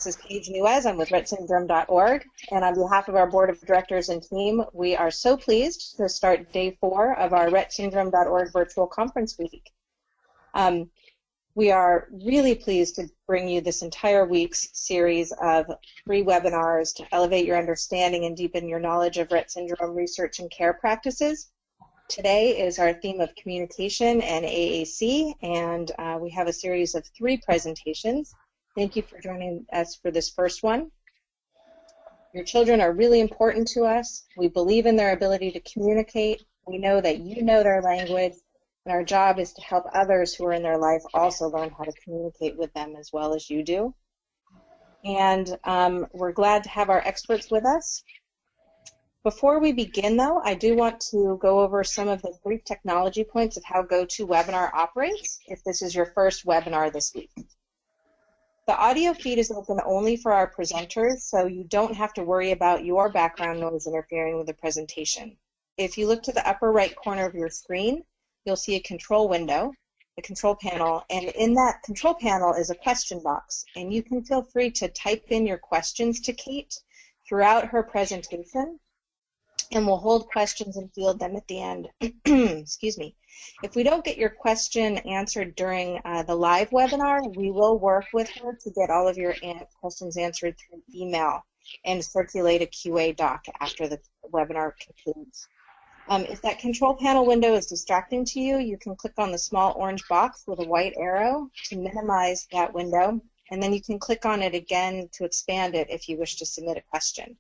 is Paige Nuez. I'm with rettsyndrome.org, and on behalf of our board of directors and team, we are so pleased to start day 4 of our rettsyndrome.org virtual conference week. We are really pleased to bring you this entire week's series of free webinars to elevate your understanding and deepen your knowledge of Rett syndrome research and care practices. Today is our theme of communication and AAC, and we have a series of 3 presentations. Thank you for joining us for this first one. Your children are really important to us. We believe in their ability to communicate. We know that you know their language, and our job is to help others who are in their life also learn how to communicate with them as well as you do. And we're glad to have our experts with us. Before we begin, though, I do want to go over some of the brief technology points of how GoToWebinar operates if this is your first webinar this week. The audio feed is open only for our presenters, so you don't have to worry about your background noise interfering with the presentation. If you look to the upper right corner of your screen, you'll see a control window, a control panel, and in that control panel is a question box, and you can feel free to type in your questions to Kate throughout her presentation, and we'll hold questions and field them at the end. Excuse me. If we don't get your question answered during the live webinar, we will work with her to get all of your questions answered through email and circulate a QA doc after the webinar concludes. If that control panel window is distracting to you, you can click on the small orange box with a white arrow to minimize that window, and then you can click on it again to expand it if you wish to submit a question.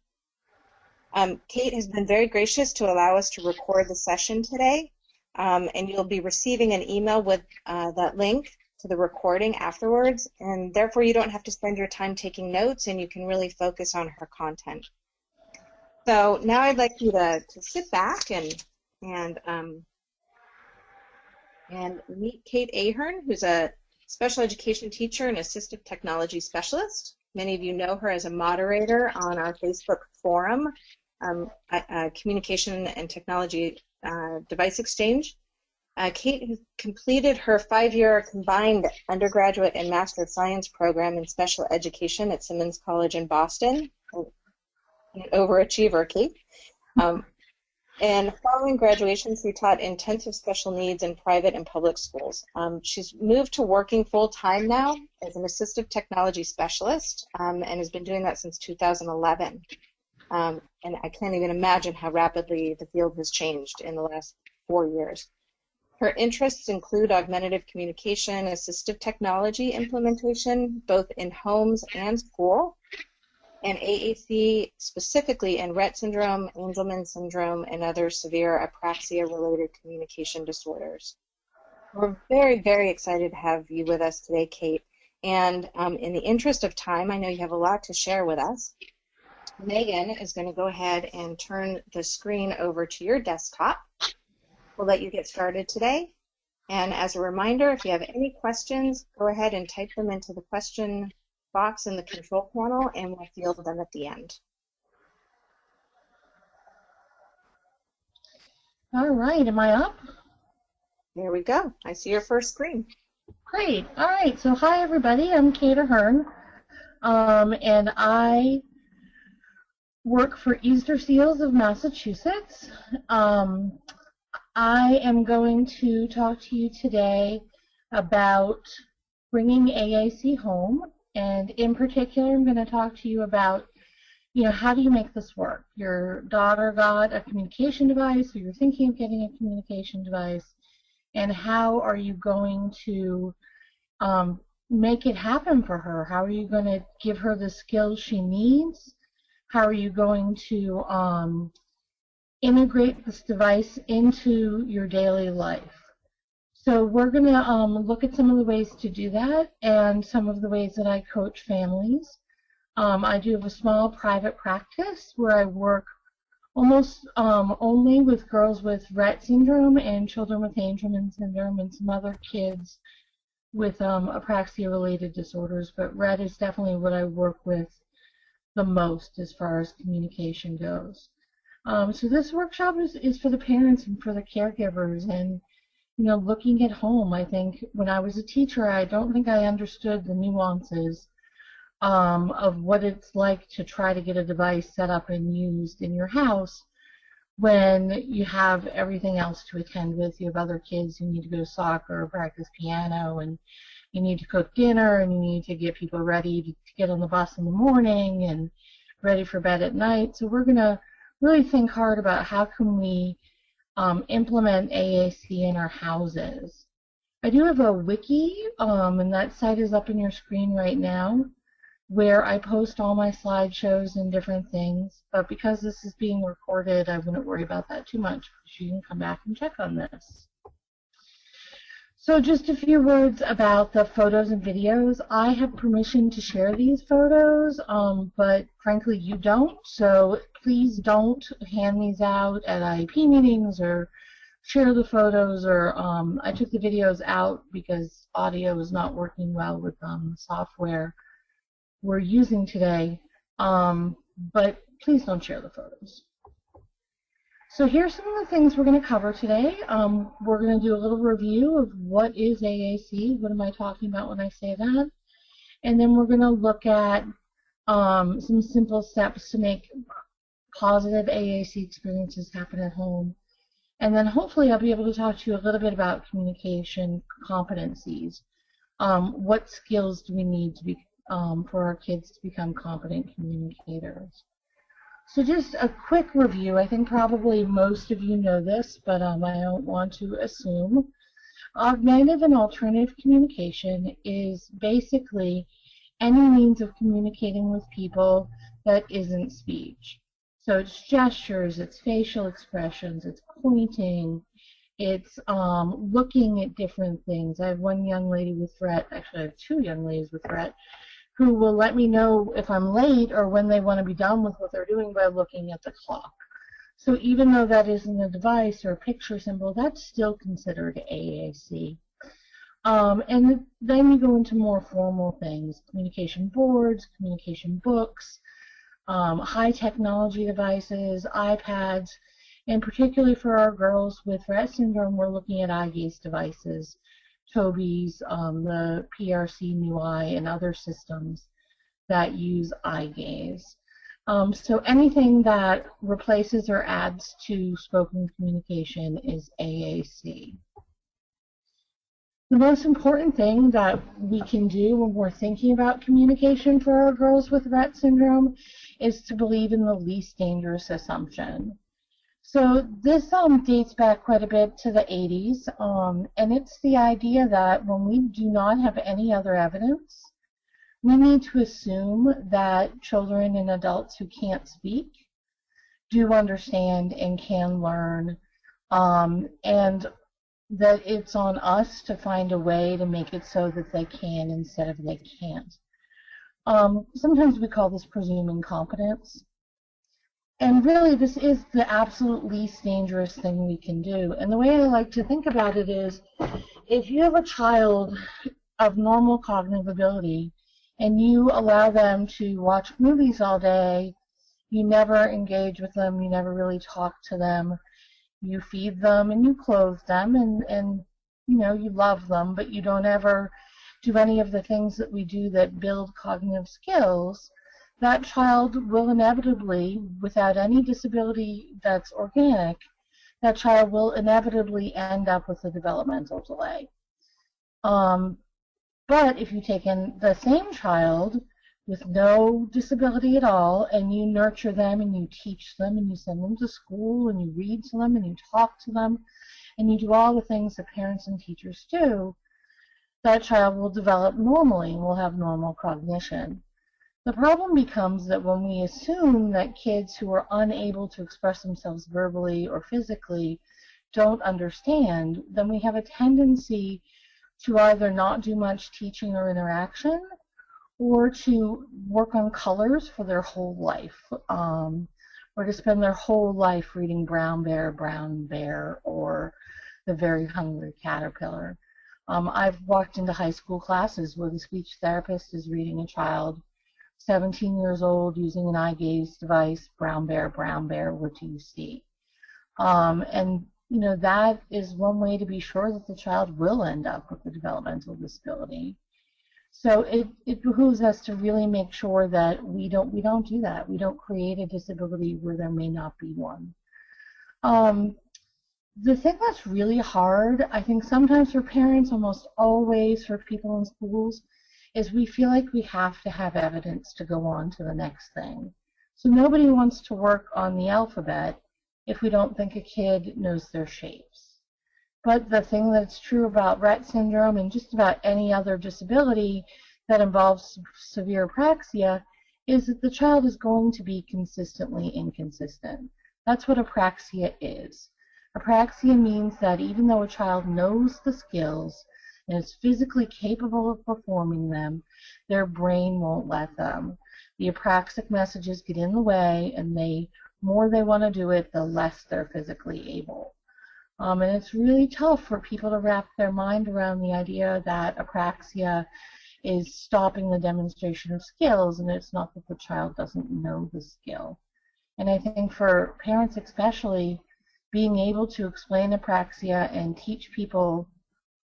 Kate has been very gracious to allow us to record the session today, and you'll be receiving an email with that link to the recording afterwards, and therefore you don't have to spend your time taking notes, and you can really focus on her content. So now I'd like you to sit back and meet Kate Ahern, who's a special education teacher and assistive technology specialist. Many of you know her as a moderator on our Facebook forum, Communication and Technology Device Exchange. Kate has completed her 5-year combined undergraduate and Master of Science program in special education at Simmons College in Boston. An overachiever, Kate. And following graduation, she taught intensive special needs in private and public schools. She's moved to working full-time now as an assistive technology specialist and has been doing that since 2011. And I can't even imagine how rapidly the field has changed in the last 4 years. Her interests include augmentative communication, assistive technology implementation, both in homes and school, and AAC specifically in Rett syndrome, Angelman syndrome, and other severe apraxia-related communication disorders. We're very, very excited to have you with us today, Kate. And in the interest of time, I know you have a lot to share with us. Megan is going to go ahead and turn the screen over to your desktop. We'll let you get started today. And as a reminder, if you have any questions, go ahead and type them into the question box in the control panel, and we'll field them at the end. All right, am I up? There we go. I see your first screen. Great. All right, so hi everybody, I'm Kate Ahern, and I work for Easter Seals of Massachusetts. I am going to talk to you today about bringing AAC home. And in particular, I'm going to talk to you about, how do you make this work? Your daughter got a communication device, or you're thinking of getting a communication device, and how are you going to make it happen for her? How are you going to give her the skills she needs? How are you going to integrate this device into your daily life? So we're going to look at some of the ways to do that and some of the ways that I coach families. I do have a small private practice where I work almost only with girls with Rett syndrome and children with Angelman syndrome and some other kids with apraxia-related disorders, but Rett is definitely what I work with the most as far as communication goes. So this workshop is for the parents and for the caregivers, and looking at home. I think when I was a teacher, I don't think I understood the nuances of what it's like to try to get a device set up and used in your house when you have everything else to attend with. You have other kids who need to go to soccer or practice piano, and you need to cook dinner, and you need to get people ready to get on the bus in the morning and ready for bed at night. So we're going to really think hard about how can we implement AAC in our houses. I do have a wiki, and that site is up on your screen right now, where I post all my slideshows and different things. But because this is being recorded, I wouldn't worry about that too much, because you can come back and check on this. So just a few words about the photos and videos. I have permission to share these photos, but frankly you don't, so please don't hand these out at IEP meetings or share the photos, or I took the videos out because audio is not working well with the software we're using today, but please don't share the photos. So here's some of the things we're going to cover today. We're going to do a little review of what is AAC, what am I talking about when I say that, and then we're going to look at some simple steps to make positive AAC experiences happen at home. And then hopefully I'll be able to talk to you a little bit about communication competencies. What skills do we need to be for our kids to become competent communicators? So just a quick review. I think probably most of you know this, but I don't want to assume. Augmentative and alternative communication is basically any means of communicating with people that isn't speech. So it's gestures, it's facial expressions, it's pointing, it's looking at different things. I have one young lady with Rett, actually I have two young ladies with Rett, who will let me know if I'm late or when they want to be done with what they're doing by looking at the clock. So even though that isn't a device or a picture symbol, that's still considered AAC. And then you go into more formal things, communication boards, communication books, high technology devices, iPads, and particularly for our girls with Rett syndrome, we're looking at eye gaze devices, Toby's, the PRC New Eye, and other systems that use eye gaze. So anything that replaces or adds to spoken communication is AAC. The most important thing that we can do when we're thinking about communication for our girls with Rett syndrome is to believe in the least dangerous assumption. So this dates back quite a bit to the 80s, and it's the idea that when we do not have any other evidence, we need to assume that children and adults who can't speak do understand and can learn, and that it's on us to find a way to make it so that they can instead of they can't. Sometimes we call this presuming competence. And really, this is the absolute least dangerous thing we can do. And the way I like to think about it is, if you have a child of normal cognitive ability and you allow them to watch movies all day, you never engage with them, you never really talk to them, you feed them and you clothe them, and you know, you love them, but you don't ever do any of the things that we do that build cognitive skills, that child will inevitably, without any disability that's organic, that child will inevitably end up with a developmental delay. But if you take in the same child with no disability at all, and you nurture them and you teach them and you send them to school and you read to them and you talk to them and you do all the things that parents and teachers do, that child will develop normally and will have normal cognition. The problem becomes that when we assume that kids who are unable to express themselves verbally or physically don't understand, then we have a tendency to either not do much teaching or interaction, or to work on colors for their whole life, or to spend their whole life reading Brown Bear, or The Very Hungry Caterpillar. I've walked into high school classes where the speech therapist is reading a child 17 years old using an eye gaze device, Brown Bear, what do you see? And you know, that is one way to be sure that the child will end up with a developmental disability. So it behooves us to really make sure that we don't do that. We don't create a disability where there may not be one. The thing that's really hard, I think sometimes for parents, almost always for people in schools, is we feel like we have to have evidence to go on to the next thing. So nobody wants to work on the alphabet if we don't think a kid knows their shapes. But the thing that's true about Rett syndrome and just about any other disability that involves severe apraxia is that the child is going to be consistently inconsistent. That's what apraxia is. Apraxia means that even though a child knows the skills and is physically capable of performing them, their brain won't let them. The apraxic messages get in the way, and the more they want to do it, the less they're physically able. And it's really tough for people to wrap their mind around the idea that apraxia is stopping the demonstration of skills, and it's not that the child doesn't know the skill. And I think for parents especially, being able to explain apraxia and teach people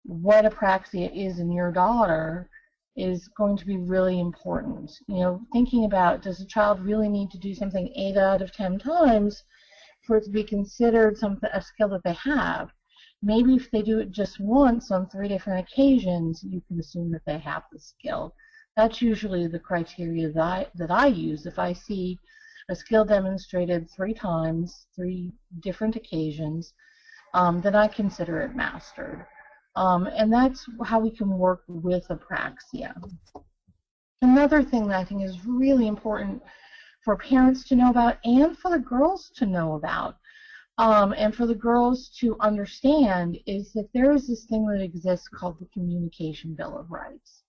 what apraxia is in your daughter is going to be really important. You know, thinking about, does a child really need to do something 8 out of 10 times for it to be considered a skill that they have? Maybe if they do it just once on 3 different occasions, you can assume that they have the skill. That's usually the criteria that I use. If I see a skill demonstrated 3 times, 3 different occasions, then I consider it mastered. And that's how we can work with apraxia. Another thing that I think is really important for parents to know about and for the girls to know about, and for the girls to understand, is that there is this thing that exists called the Communication Bill of Rights.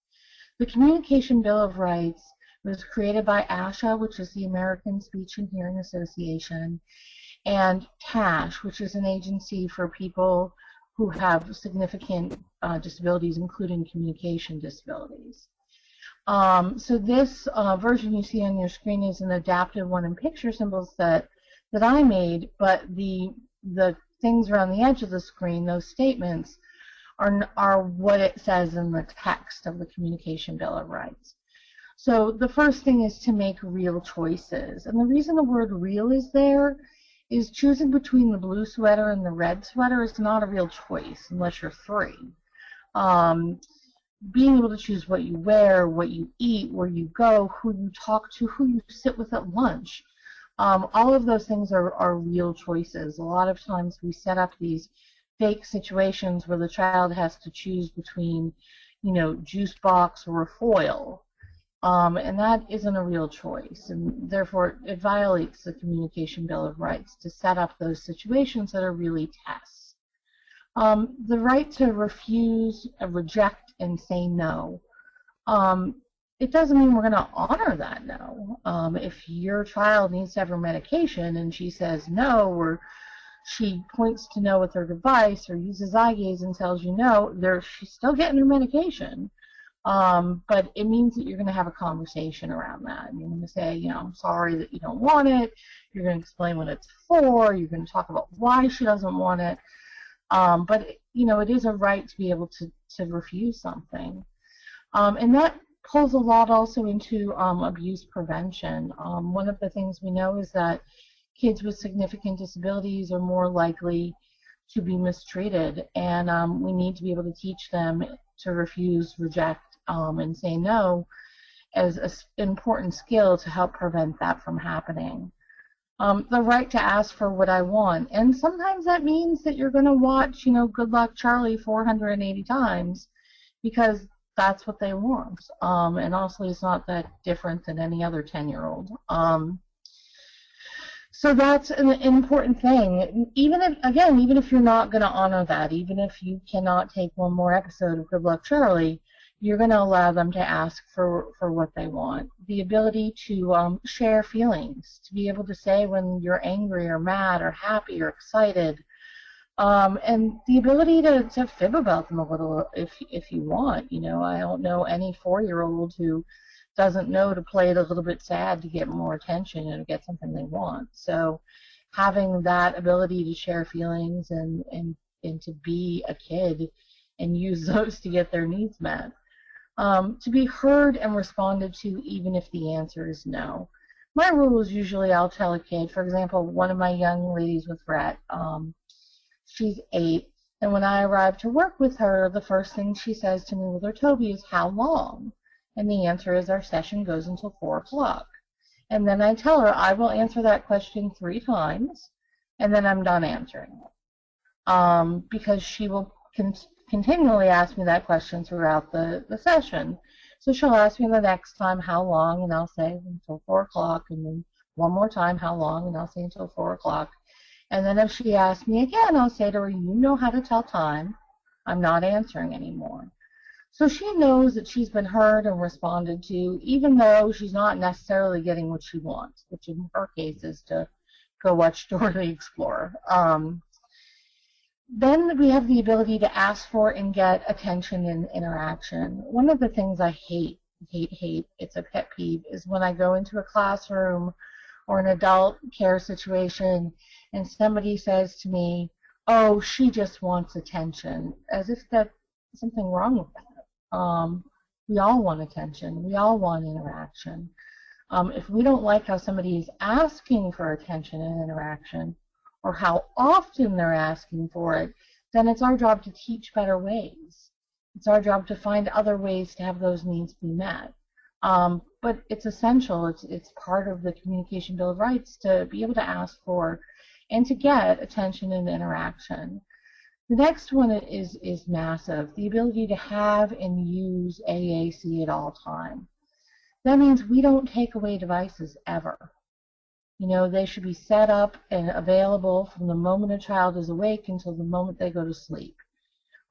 The Communication Bill of Rights was created by ASHA, which is the American Speech and Hearing Association, and TASH, which is an agency for people who have significant disabilities, including communication disabilities. So this version you see on your screen is an adapted one in picture symbols that I made, but the things around the edge of the screen, those statements, are what it says in the text of the Communication Bill of Rights. So the first thing is to make real choices. And the reason the word real is there is choosing between the blue sweater and the red sweater is not a real choice unless you're 3. Being able to choose what you wear, what you eat, where you go, who you talk to, who you sit with at lunch, all of those things are real choices. A lot of times we set up these fake situations where the child has to choose between, you know, juice box or a foil. And that isn't a real choice, and therefore it violates the Communication Bill of Rights to set up those situations that are really tests. The right to refuse, reject, and say no. It doesn't mean we're going to honor that no. If your child needs to have her medication and she says no, or she points to no with her device or uses eye gaze and tells you no, she's still getting her medication. But it means that you're going to have a conversation around that. And you're going to say, you know, I'm sorry that you don't want it. You're going to explain what it's for. You're going to talk about why she doesn't want it. But, you know, it is a right to be able to refuse something. And that pulls a lot also into abuse prevention. One of the things we know is that kids with significant disabilities are more likely to be mistreated, and we need to be able to teach them to refuse, reject, and say no as an important skill to help prevent that from happening. The right to ask for what I want, and sometimes that means that you're going to watch, you know, Good Luck Charlie 480 times because that's what they want. And also it's not that different than any other 10-year-old. So that's an important thing. Even if you're not going to honor that, even if you cannot take one more episode of Good Luck Charlie, you're going to allow them to ask for what they want. The ability to share feelings, to be able to say when you're angry or mad or happy or excited, and the ability to fib about them a little if you want. You know, I don't know any 4-year-old who doesn't know to play it a little bit sad to get more attention and get something they want. So having that ability to share feelings and to be a kid and use those to get their needs met. to be heard and responded to even if the answer is no. My rule is usually I'll tell a kid, for example, one of my young ladies with Rett, she's 8, and when I arrive to work with her, the first thing she says to me with her Toby is, how long? And the answer is our session goes until 4 o'clock. And then I tell her I will answer that question 3 times, and then I'm done answering it. Because she will continually ask me that question throughout the session. So she'll ask me the next time how long, and I'll say until 4 o'clock, and then one more time how long, and I'll say until 4 o'clock. And then if she asks me again, I'll say to her, you know how to tell time. I'm not answering anymore. So she knows that she's been heard and responded to, even though she's not necessarily getting what she wants, which in her case is to go watch Dora the Explorer. Then we have the ability to ask for and get attention and interaction. One of the things I hate, it's a pet peeve, is when I go into a classroom or an adult care situation and somebody says to me, oh, she just wants attention, as if that's something wrong with that. We all want attention. We all want interaction. If we don't like how somebody is asking for attention and interaction, or how often they're asking for it, then it's our job to teach better ways. It's our job to find other ways to have those needs be met. But it's essential. It's part of the Communication Bill of Rights to be able to ask for and to get attention and interaction. The next one is massive, the ability to have and use AAC at all times. That means we don't take away devices ever. You know, they should be set up and available from the moment a child is awake until the moment they go to sleep.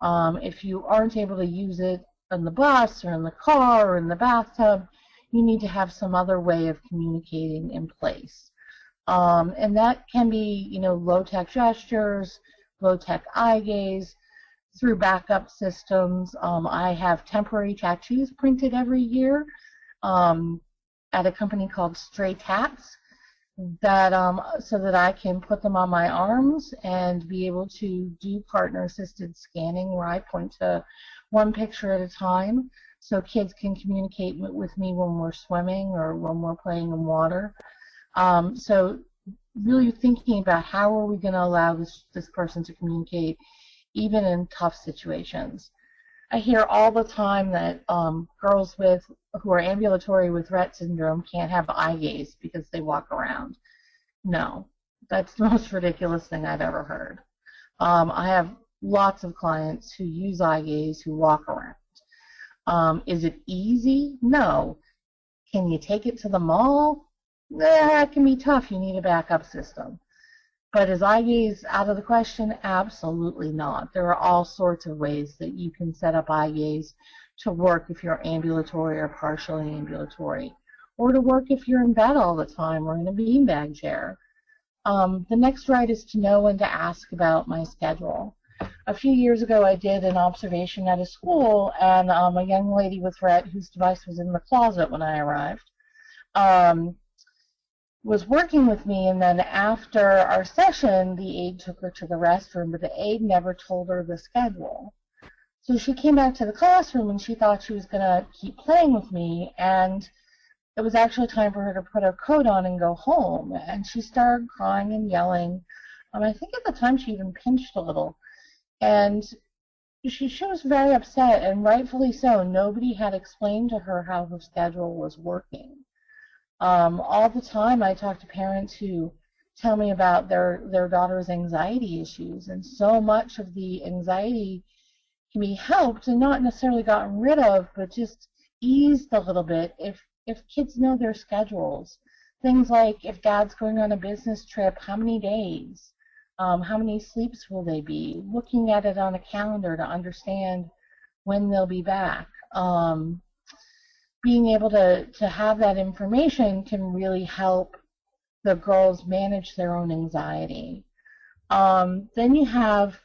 If you aren't able to use it on the bus or in the car or in the bathtub, you need to have some other way of communicating in place. And that can be, you know, low-tech gestures, low-tech eye gaze, through backup systems. I have temporary tattoos printed every year at a company called Stray Tats, that so that I can put them on my arms and be able to do partner-assisted scanning where I point to one picture at a time so kids can communicate with me when we're swimming or when we're playing in water. So really thinking about how are we going to allow this person to communicate even in tough situations. I hear all the time that girls who are ambulatory with Rett syndrome can't have eye gaze because they walk around. No, that's the most ridiculous thing I've ever heard. I have lots of clients who use eye gaze who walk around. Is it easy? No. Can you take it to the mall? It can be tough. You need a backup system. But is eye gaze out of the question? Absolutely not. There are all sorts of ways that you can set up eye gaze to work if you're ambulatory or partially ambulatory, or to work if you're in bed all the time or in a beanbag chair. The next right is to know when to ask about my schedule. A few years ago, I did an observation at a school, and a young lady with Rett, whose device was in the closet when I arrived, was working with me, and then after our session, the aide took her to the restroom, but the aide never told her the schedule. So she came back to the classroom, and she thought she was going to keep playing with me, and it was actually time for her to put her coat on and go home, and she started crying and yelling. I think at the time she even pinched a little, and she was very upset, and rightfully so. Nobody had explained to her how her schedule was working. All the time I talk to parents who tell me about their daughter's anxiety issues, and so much of the anxiety can be helped and not necessarily gotten rid of, but just eased a little bit if kids know their schedules. Things like if dad's going on a business trip, how many days, how many sleeps will they be, looking at it on a calendar to understand when they'll be back. Being able to have that information can really help the girls manage their own anxiety. Then you have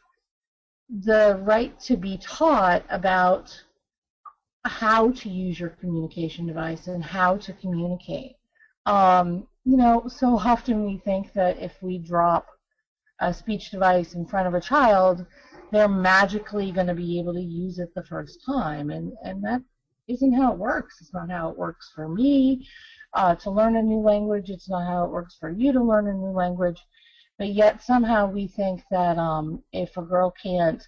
the right to be taught about how to use your communication device and how to communicate. You know, so often we think that if we drop a speech device in front of a child, they're magically going to be able to use it the first time, and that isn't how it works. It's not how it works for me to learn a new language. It's not how it works for you to learn a new language. But yet somehow we think that if a girl can't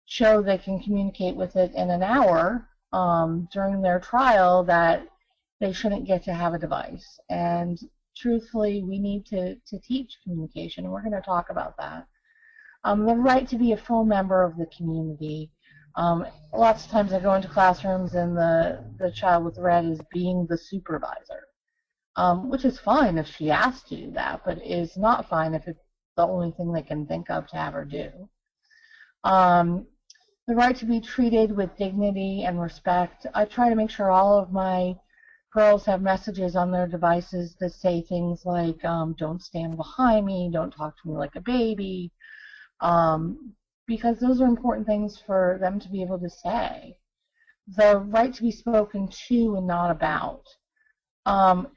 show they can communicate with it in an hour during their trial, that they shouldn't get to have a device. And truthfully, we need to teach communication, and we're going to talk about that. The right to be a full member of the community. Lots of times I go into classrooms and the child with Rett is being the supervisor, which is fine if she asks to do that, but is not fine if it's the only thing they can think of to have her do. The right to be treated with dignity and respect. I try to make sure all of my girls have messages on their devices that say things like, don't stand behind me, don't talk to me like a baby, because those are important things for them to be able to say. The right to be spoken to and not about.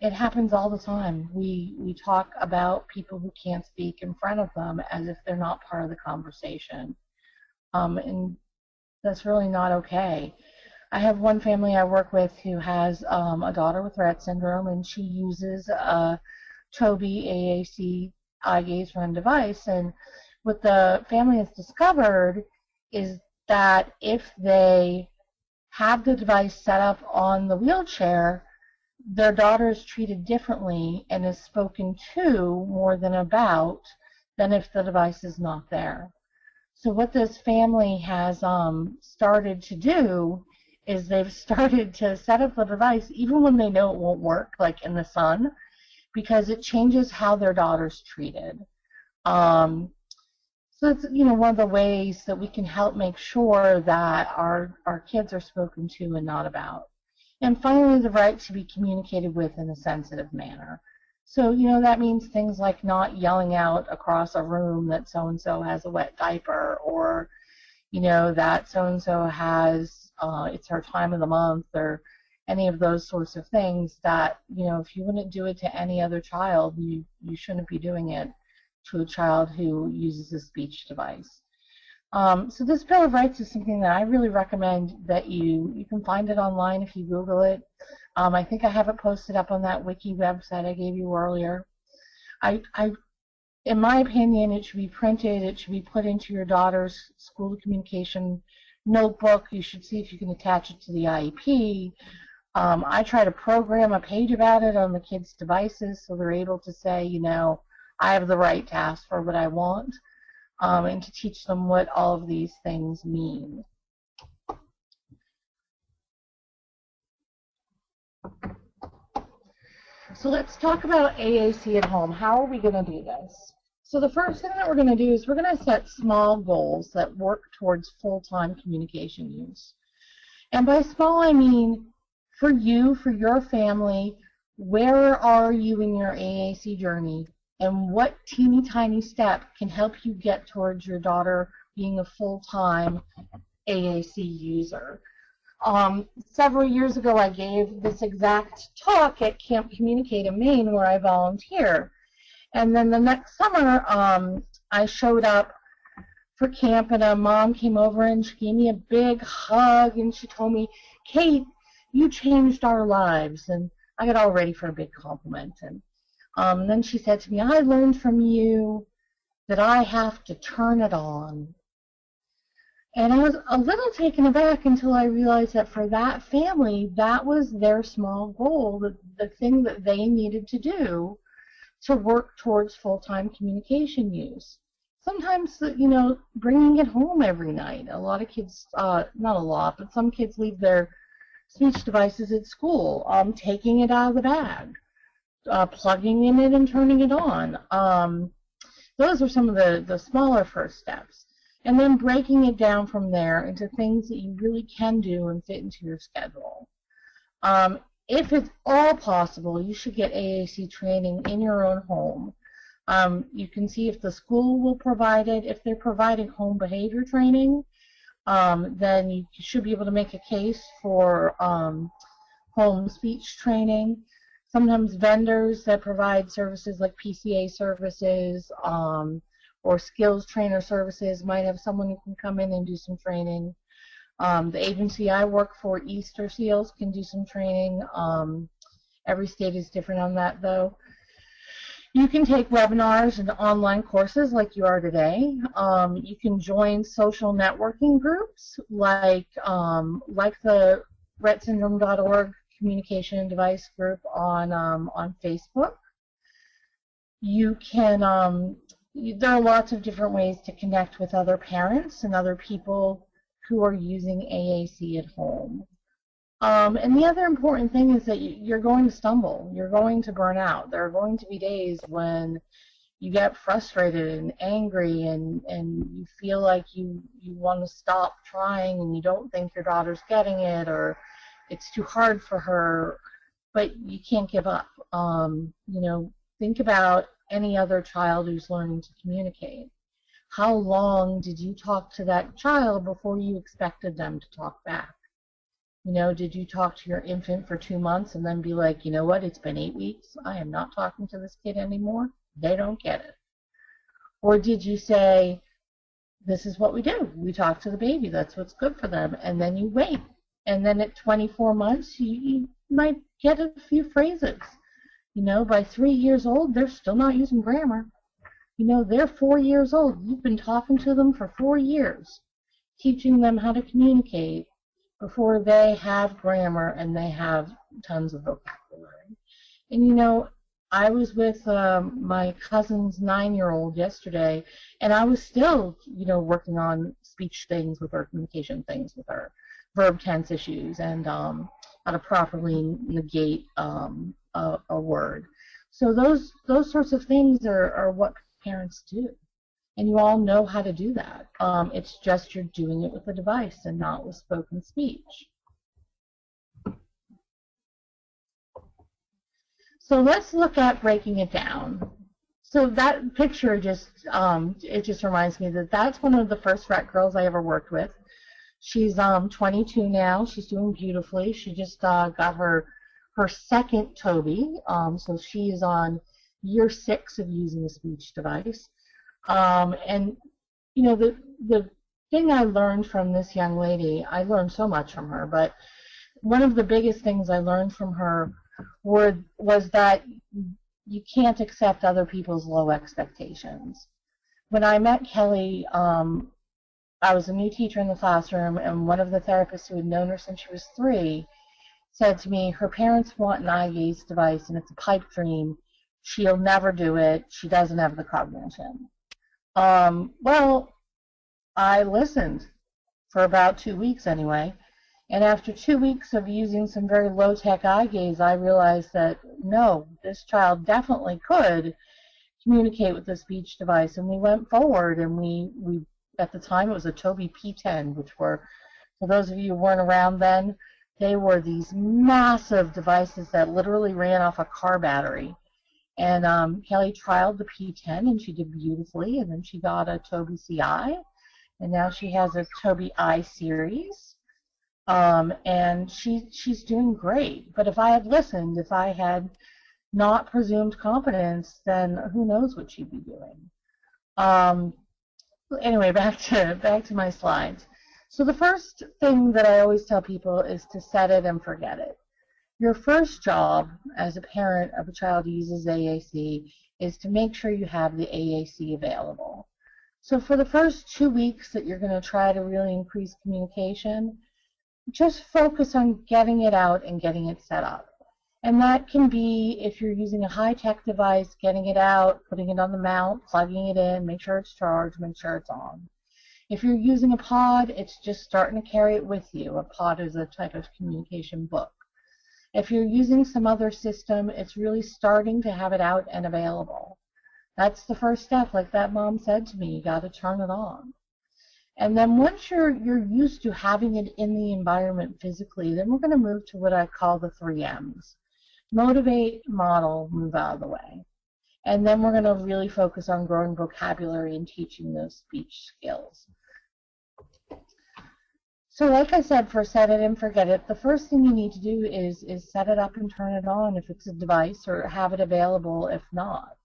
It happens all the time. We talk about people who can't speak in front of them as if they're not part of the conversation. And that's really not okay. I have one family I work with who has a daughter with Rett syndrome, and she uses a Tobii AAC eye gaze run device. And what the family has discovered is that if they have the device set up on the wheelchair, their daughter is treated differently and is spoken to more than about than if the device is not there. So what this family has started to do is they've started to set up the device even when they know it won't work, like in the sun, because it changes how their daughter's treated. So it's, one of the ways that we can help make sure that our kids are spoken to and not about. And finally, the right to be communicated with in a sensitive manner. So, that means things like not yelling out across a room that so-and-so has a wet diaper, or, that so-and-so has, it's her time of the month, or any of those sorts of things that, if you wouldn't do it to any other child, you shouldn't be doing it to a child who uses a speech device. So this Bill of Rights is something that I really recommend that you can find it online if you Google it. I think I have it posted up on that wiki website I gave you earlier. In my opinion, it should be printed. It should be put into your daughter's school communication notebook. You should see if you can attach it to the IEP. I try to program a page about it on the kids' devices so they're able to say, I have the right to ask for what I want, and to teach them what all of these things mean. So let's talk about AAC at home. How are we going to do this? So the first thing that we're going to do is we're going to set small goals that work towards full-time communication use. And by small, I mean for you, for your family, where are you in your AAC journey, and what teeny tiny step can help you get towards your daughter being a full-time AAC user. Several years ago, I gave this exact talk at Camp Communicate in Maine, where I volunteer. And then the next summer, I showed up for camp, and a mom came over and she gave me a big hug, and she told me, "Kate, you changed our lives." And I got all ready for a big compliment. And then she said to me, "I learned from you that I have to turn it on." And I was a little taken aback until I realized that for that family, that was their small goal, the thing that they needed to do to work towards full-time communication use. Sometimes, bringing it home every night. A lot of kids, not a lot, but some kids leave their speech devices at school, taking it out of the bag, plugging in it and turning it on. Those are some of the smaller first steps. And then breaking it down from there into things that you really can do and fit into your schedule. If it's all possible, you should get AAC training in your own home. You can see if the school will provide it. If they're providing home behavior training, then you should be able to make a case for home speech training. Sometimes vendors that provide services like PCA services or skills trainer services might have someone who can come in and do some training. The agency I work for, Easter Seals, can do some training. Every state is different on that, though. You can take webinars and online courses like you are today. You can join social networking groups like the rettsyndrome.org communication device group on Facebook. You can, there are lots of different ways to connect with other parents and other people who are using AAC at home. And the other important thing is that you're going to stumble. You're going to burn out. There are going to be days when you get frustrated and angry and you feel like you want to stop trying and you don't think your daughter's getting it or it's too hard for her, but you can't give up. Think about any other child who's learning to communicate. How long did you talk to that child before you expected them to talk back? Did you talk to your infant for 2 months and then be like, you know what, it's been 8 weeks, I am not talking to this kid anymore? They don't get it. Or did you say, this is what we do. We talk to the baby. That's what's good for them. And then you wait. And then at 24 months, you might get a few phrases. By 3 years old, they're still not using grammar. They're 4 years old. You've been talking to them for 4 years, teaching them how to communicate before they have grammar and they have tons of vocabulary. And I was with my cousin's 9-year-old yesterday, and I was still, working on speech things with her, communication things with her, verb tense issues, and how to properly negate a word. So those sorts of things are what parents do. And you all know how to do that. It's just you're doing it with a device and not with spoken speech. So let's look at breaking it down. So that picture it just reminds me that that's one of the first Rett girls I ever worked with. She's 22 now. She's doing beautifully. She just got her second Toby. So she is on year 6 of using a speech device. And the thing I learned from this young lady, I learned so much from her, but one of the biggest things I learned from her was that you can't accept other people's low expectations. When I met Kelly, I was a new teacher in the classroom, and one of the therapists who had known her since she was 3 said to me, her parents want an eye gaze device, and it's a pipe dream. She'll never do it. She doesn't have the cognition. Well, I listened for about 2 weeks anyway, and after 2 weeks of using some very low-tech eye gaze, I realized that, no, this child definitely could communicate with the speech device, and we went forward, and we at the time, it was a Toby P10, which were, for those of you who weren't around then, they were these massive devices that literally ran off a car battery. And Kelly trialed the P10, and she did beautifully, and then she got a Toby CI, and now she has a Toby I series, and she's doing great. But if I had listened, if I had not presumed competence, then who knows what she'd be doing. Anyway, back to my slides. So the first thing that I always tell people is to set it and forget it. Your first job as a parent of a child who uses AAC is to make sure you have the AAC available. So for the first 2 weeks that you're going to try to really increase communication, just focus on getting it out and getting it set up. And that can be, if you're using a high-tech device, getting it out, putting it on the mount, plugging it in, make sure it's charged, make sure it's on. If you're using a pod, it's just starting to carry it with you. A pod is a type of communication book. If you're using some other system, it's really starting to have it out and available. That's the first step. Like that mom said to me, you got to turn it on. And then once you're used to having it in the environment physically, then we're going to move to what I call the 3 M's. Motivate, model, move out of the way. And then we're going to really focus on growing vocabulary and teaching those speech skills. So like I said, for set it and forget it, the first thing you need to do is set it up and turn it on if it's a device, or have it available if not.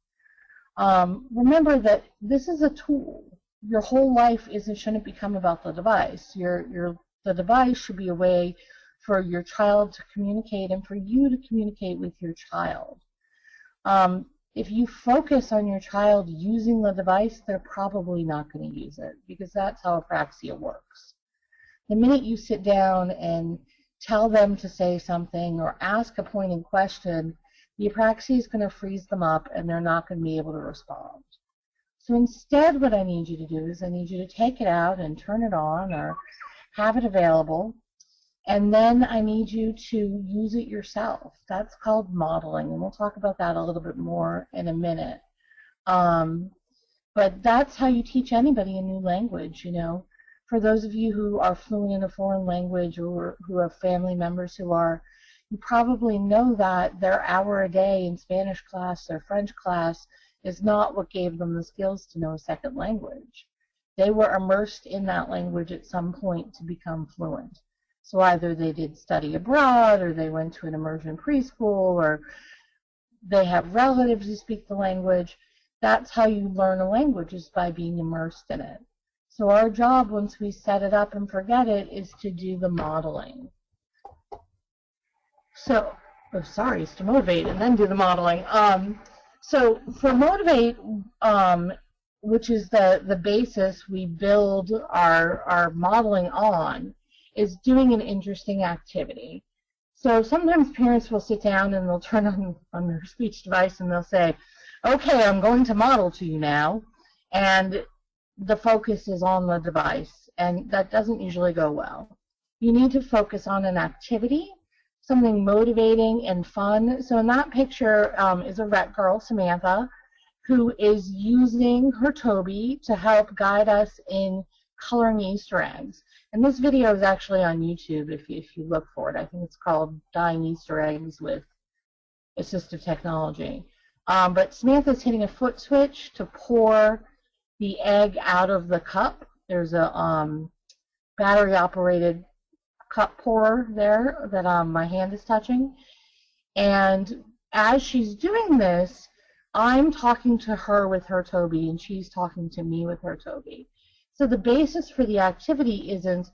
Remember that this is a tool. Your whole life shouldn't become about the device. Your The device should be a way for your child to communicate and for you to communicate with your child. If you focus on your child using the device, they're probably not going to use it, because that's how apraxia works. The minute you sit down and tell them to say something or ask a pointed question, the apraxia is going to freeze them up and they're not going to be able to respond. So instead, what I need you to do is I need you to take it out and turn it on or have it available, and then I need you to use it yourself. That's called modeling, and we'll talk about that a little bit more in a minute. But that's how you teach anybody a new language, you know. For those of you who are fluent in a foreign language or who have family members who are, you probably know that their hour a day in Spanish class or French class is not what gave them the skills to know a second language. They were immersed in that language at some point to become fluent. So either they did study abroad, or they went to an immersion preschool, or they have relatives who speak the language. That's how you learn a language, is by being immersed in it. So our job, once we set it up and forget it, is to do the modeling. So, is to motivate and then do the modeling. So for motivate, which is the basis we build our modeling on, is doing an interesting activity. So sometimes parents will sit down and they'll turn on their speech device and they'll say, okay, I'm going to model to you now, and the focus is on the device, and that doesn't usually go well. You need to focus on an activity, something motivating and fun. So in that picture is a Rett girl, Samantha, who is using her Toby to help guide us in coloring Easter eggs. And this video is actually on YouTube if you look for it. I think it's called Dyeing Easter Eggs with Assistive Technology. But Samantha's hitting a foot switch to pour the egg out of the cup. There's a battery-operated cup pourer there that my hand is touching. And as she's doing this, I'm talking to her with her Toby, and she's talking to me with her Toby. So the basis for the activity isn't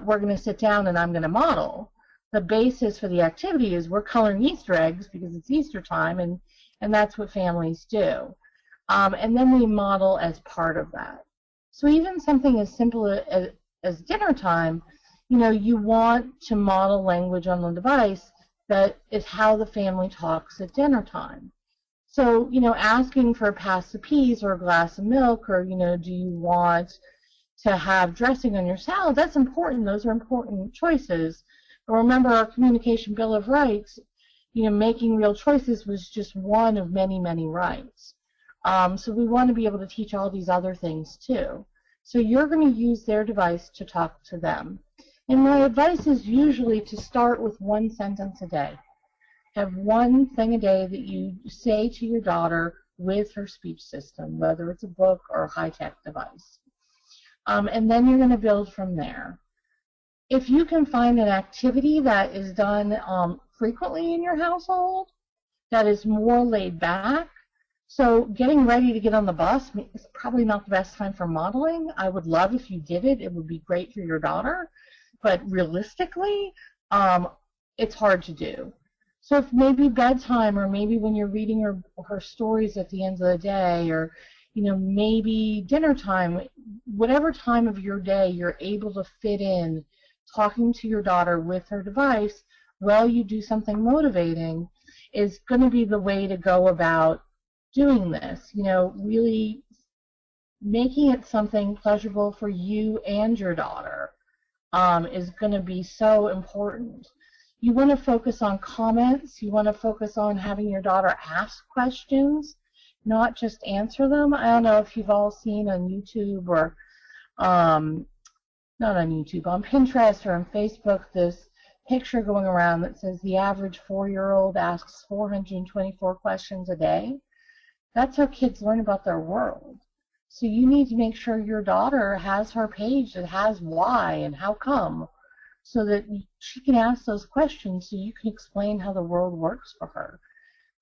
we're going to sit down and I'm going to model. The basis for the activity is we're coloring Easter eggs because it's Easter time, and that's what families do. And then we model as part of that. So even something as simple as dinner time, you know, you want to model language on the device that is how the family talks at dinner time. So, you know, asking for a pass of peas or a glass of milk, or, you know, do you want to have dressing on your salad, that's important. Those are important choices. But remember, our Communication Bill of Rights, you know, making real choices was just one of many, many rights. So we want to be able to teach all these other things too. So you're going to use their device to talk to them. And my advice is usually to start with one sentence a day. Have one thing a day that you say to your daughter with her speech system, whether it's a book or a high-tech device. And then you're going to build from there. If you can find an activity that is done frequently in your household, that is more laid back, so getting ready to get on the bus is probably not the best time for modeling. I would love if you did it. It would be great for your daughter. But realistically, it's hard to do. So if maybe bedtime, or maybe when you're reading her stories at the end of the day, or, you know, maybe dinner time, whatever time of your day you're able to fit in talking to your daughter with her device while you do something motivating, is going to be the way to go about doing this. You know, really making it something pleasurable for you and your daughter is going to be so important. You want to focus on comments. You want to focus on having your daughter ask questions, not just answer them. I don't know if you've all seen on YouTube, or not on YouTube, on Pinterest or on Facebook, this picture going around that says the average 4-year-old asks 424 questions a day. That's how kids learn about their world. So you need to make sure your daughter has her page that has why and how come, so that she can ask those questions so you can explain how the world works for her.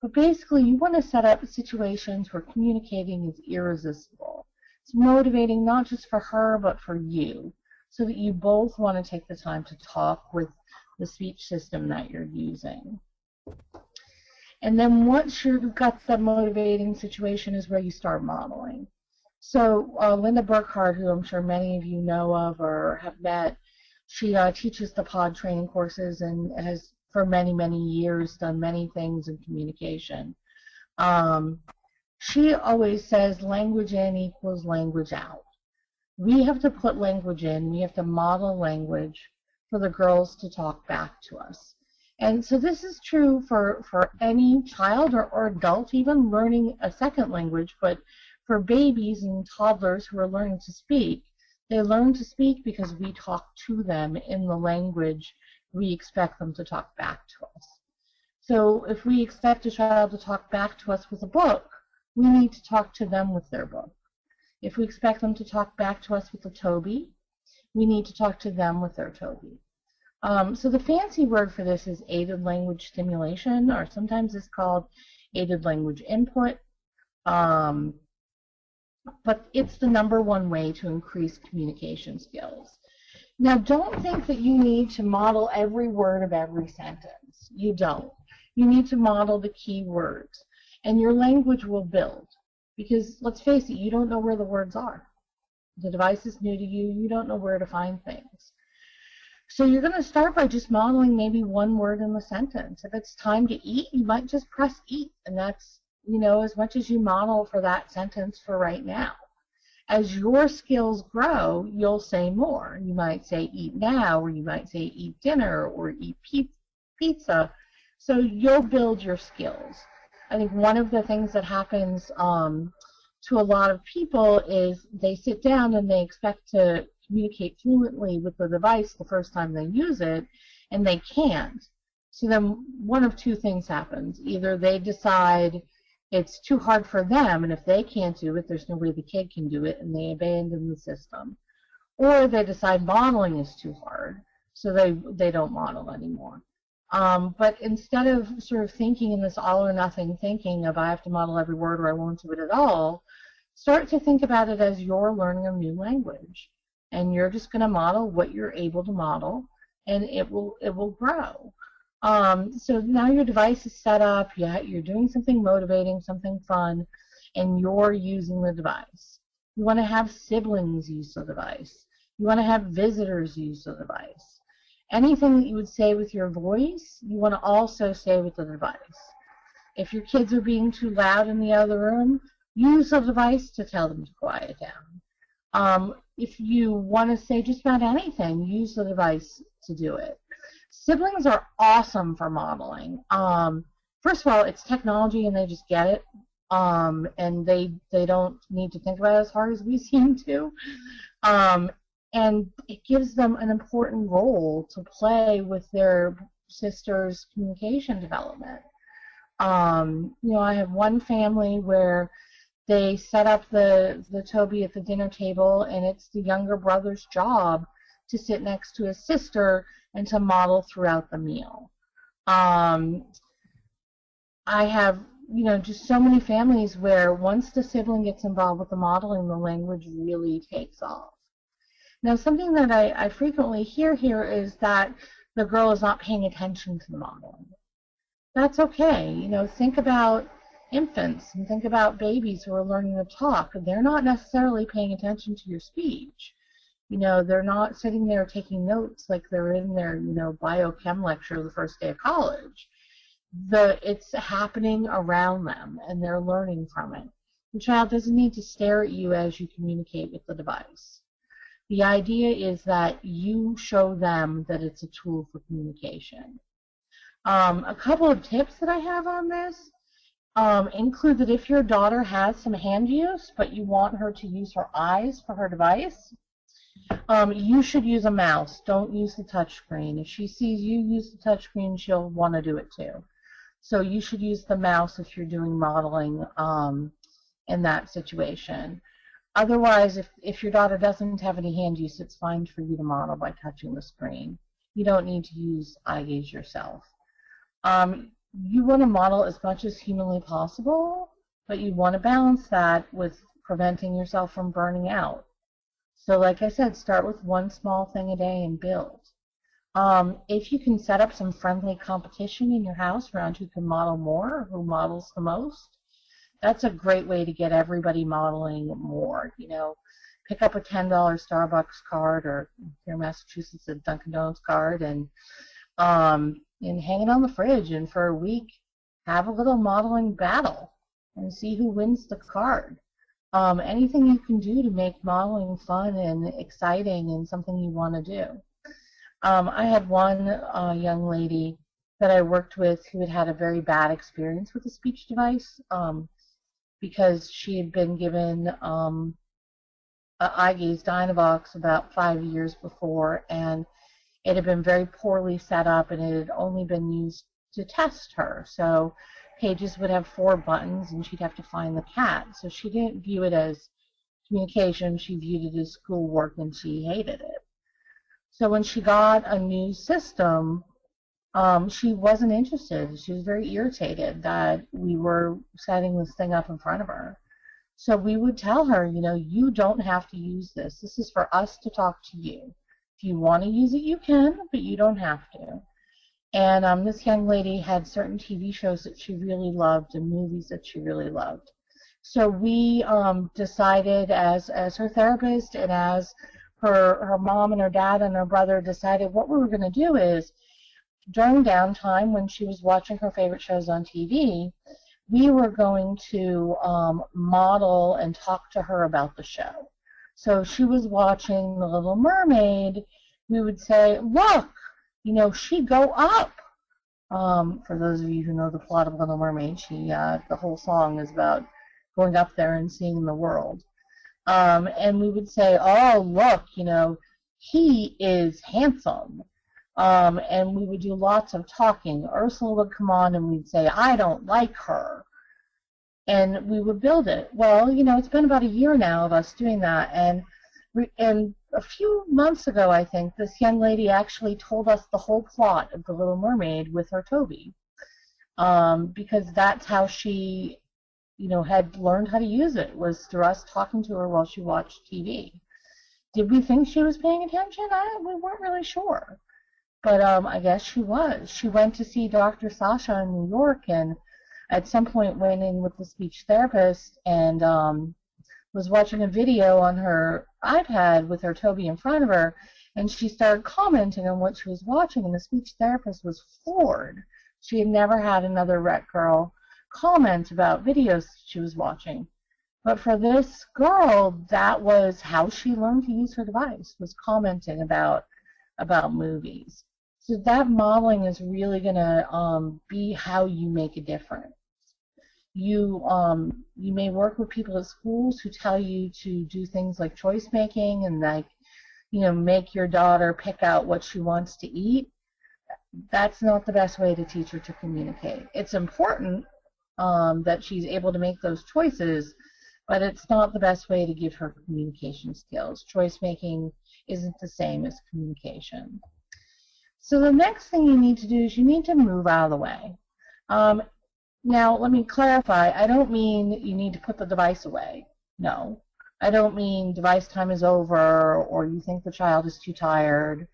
But basically, you want to set up situations where communicating is irresistible. It's motivating not just for her, but for you. so that you both want to take the time to talk with the speech system that you're using. And then once you've got the motivating situation is where you start modeling. So Linda Burkhardt, who I'm sure many of you know of or have met, she teaches the pod training courses and has for many, many years done many things in communication. She always says language in equals language out. We have to put language in, we have to model language for the girls to talk back to us. And so this is true for any child or adult even learning a second language, but for babies and toddlers who are learning to speak, they learn to speak because we talk to them in the language we expect them to talk back to us. So if we expect a child to talk back to us with a book, we need to talk to them with their book. If we expect them to talk back to us with a Toby, we need to talk to them with their Toby. So the fancy word for this is aided language stimulation, or sometimes it's called aided language input. But it's the #1 way to increase communication skills. Now, don't think that you need to model every word of every sentence. You don't. You need to model the key words, and your language will build. Because, let's face it, you don't know where the words are. The device is new to you. You don't know where to find things. So you're going to start by just modeling maybe one word in the sentence. If it's time to eat, you might just press eat, and that's, you know, as much as you model for that sentence for right now. As your skills grow, you'll say more. You might say eat now, or you might say eat dinner, or eat pizza. So you'll build your skills. I think one of the things that happens to a lot of people is they sit down and they expect to communicate fluently with the device the first time they use it, and they can't. So then one of two things happens. Either they decide it's too hard for them, and if they can't do it, there's no way the kid can do it, and they abandon the system. Or they decide modeling is too hard, so they don't model anymore. But instead of sort of thinking in this all or nothing thinking of I have to model every word or I won't do it at all, start to think about it as you're learning a new language. And you're just going to model what you're able to model, and it will grow. So now your device is set up, you're doing something motivating, something fun, and you're using the device. You want to have siblings use the device. You want to have visitors use the device. Anything that you would say with your voice, you want to also say with the device. If your kids are being too loud in the other room, use the device to tell them to quiet down. If you want to say just about anything, use the device to do it. Siblings are awesome for modeling. First of all, it's technology and they just get it. And they don't need to think about it as hard as we seem to. And it gives them an important role to play with their sister's communication development. You know, I have one family where they set up the Toby at the dinner table, and it's the younger brother's job to sit next to his sister and to model throughout the meal. I have, you know, just so many families where once the sibling gets involved with the modeling, the language really takes off. Now, something that I frequently hear here is that the girl is not paying attention to the modeling. That's okay. You know, think about infants and think about babies who are learning to talk. They're not necessarily paying attention to your speech. You know, they're not sitting there taking notes like they're in their, you know, biochem lecture the first day of college. It's happening around them, and they're learning from it. The child doesn't need to stare at you as you communicate with the device. The idea is that you show them that it's a tool for communication. A couple of tips that I have on this include that if your daughter has some hand use, but you want her to use her eyes for her device, you should use a mouse. Don't use the touch screen. If she sees you use the touch screen, she'll want to do it too. So you should use the mouse if you're doing modeling in that situation. Otherwise, if your daughter doesn't have any hand use, it's fine for you to model by touching the screen. You don't need to use eye gaze yourself. You want to model as much as humanly possible, but you want to balance that with preventing yourself from burning out. So like I said, start with one small thing a day and build. If you can set up some friendly competition in your house around who can model more, who models the most, that's a great way to get everybody modeling more. Pick up a $10 Starbucks card, or here in Massachusetts, a Dunkin' Donuts card, and hang it on the fridge, and for a week have a little modeling battle and see who wins the card. Anything you can do to make modeling fun and exciting and something you want to do. I had one young lady that I worked with who had a very bad experience with a speech device because she had been given eye gaze Dynavox about 5 years before, and it had been very poorly set up, and it had only been used to test her. So pages would have 4 buttons, and she'd have to find the cat. So she didn't view it as communication. She viewed it as schoolwork, and she hated it. So when she got a new system, she wasn't interested. She was very irritated that we were setting this thing up in front of her. So we would tell her, you don't have to use this. This is for us to talk to you. If you want to use it, you can, but you don't have to. And this young lady had certain TV shows that she really loved and movies that she really loved. So we decided as her therapist and as her mom and her dad and her brother decided what we were going to do is during downtime when she was watching her favorite shows on TV, we were going to model and talk to her about the show. So she was watching The Little Mermaid. We would say, look, she'd go up. For those of you who know the plot of Little Mermaid, the whole song is about going up there and seeing the world. And we would say, oh, look, he is handsome. And we would do lots of talking. Ursula would come on and we'd say, I don't like her. And we would build it. Well, it's been about a year now of us doing that. And a few months ago, I think, this young lady actually told us the whole plot of The Little Mermaid with her Toby. Because that's how she, had learned how to use it, was through us talking to her while she watched TV. Did we think she was paying attention? We weren't really sure. But I guess she was. She went to see Dr. Sasha in New York and at some point went in with the speech therapist and was watching a video on her iPad with her Toby in front of her, and she started commenting on what she was watching, and the speech therapist was floored. She had never had another Rett girl comment about videos she was watching. But for this girl, that was how she learned to use her device, was commenting about movies. So that modeling is really going to be how you make a difference. You may work with people at schools who tell you to do things like choice making and make your daughter pick out what she wants to eat. That's not the best way to teach her to communicate. It's important that she's able to make those choices, but it's not the best way to give her communication skills. Choice making isn't the same as communication. So the next thing you need to do is you need to move out of the way. Now, let me clarify. I don't mean you need to put the device away. No. I don't mean device time is over or you think the child is too tired.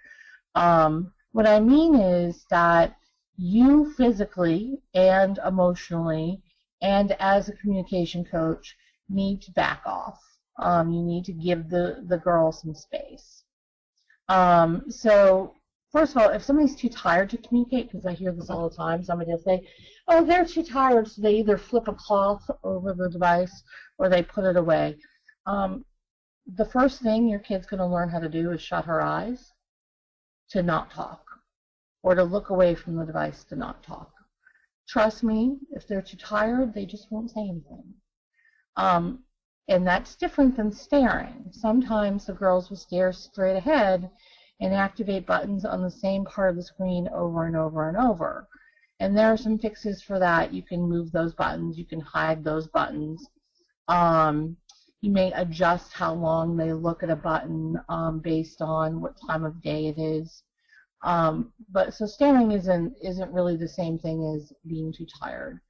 What I mean is that you physically and emotionally and as a communication coach need to back off. You need to give the girl some space. So first of all, if somebody's too tired to communicate, because I hear this all the time, somebody will say, oh, they're too tired, so they either flip a cloth over the device or they put it away. The first thing your kid's going to learn how to do is shut her eyes to not talk, or to look away from the device to not talk. Trust me, if they're too tired, they just won't say anything. And that's different than staring. Sometimes the girls will stare straight ahead and activate buttons on the same part of the screen over and over and over. And there are some fixes for that. You can move those buttons. You can hide those buttons. You may adjust how long they look at a button based on what time of day it is. But so staring isn't really the same thing as being too tired.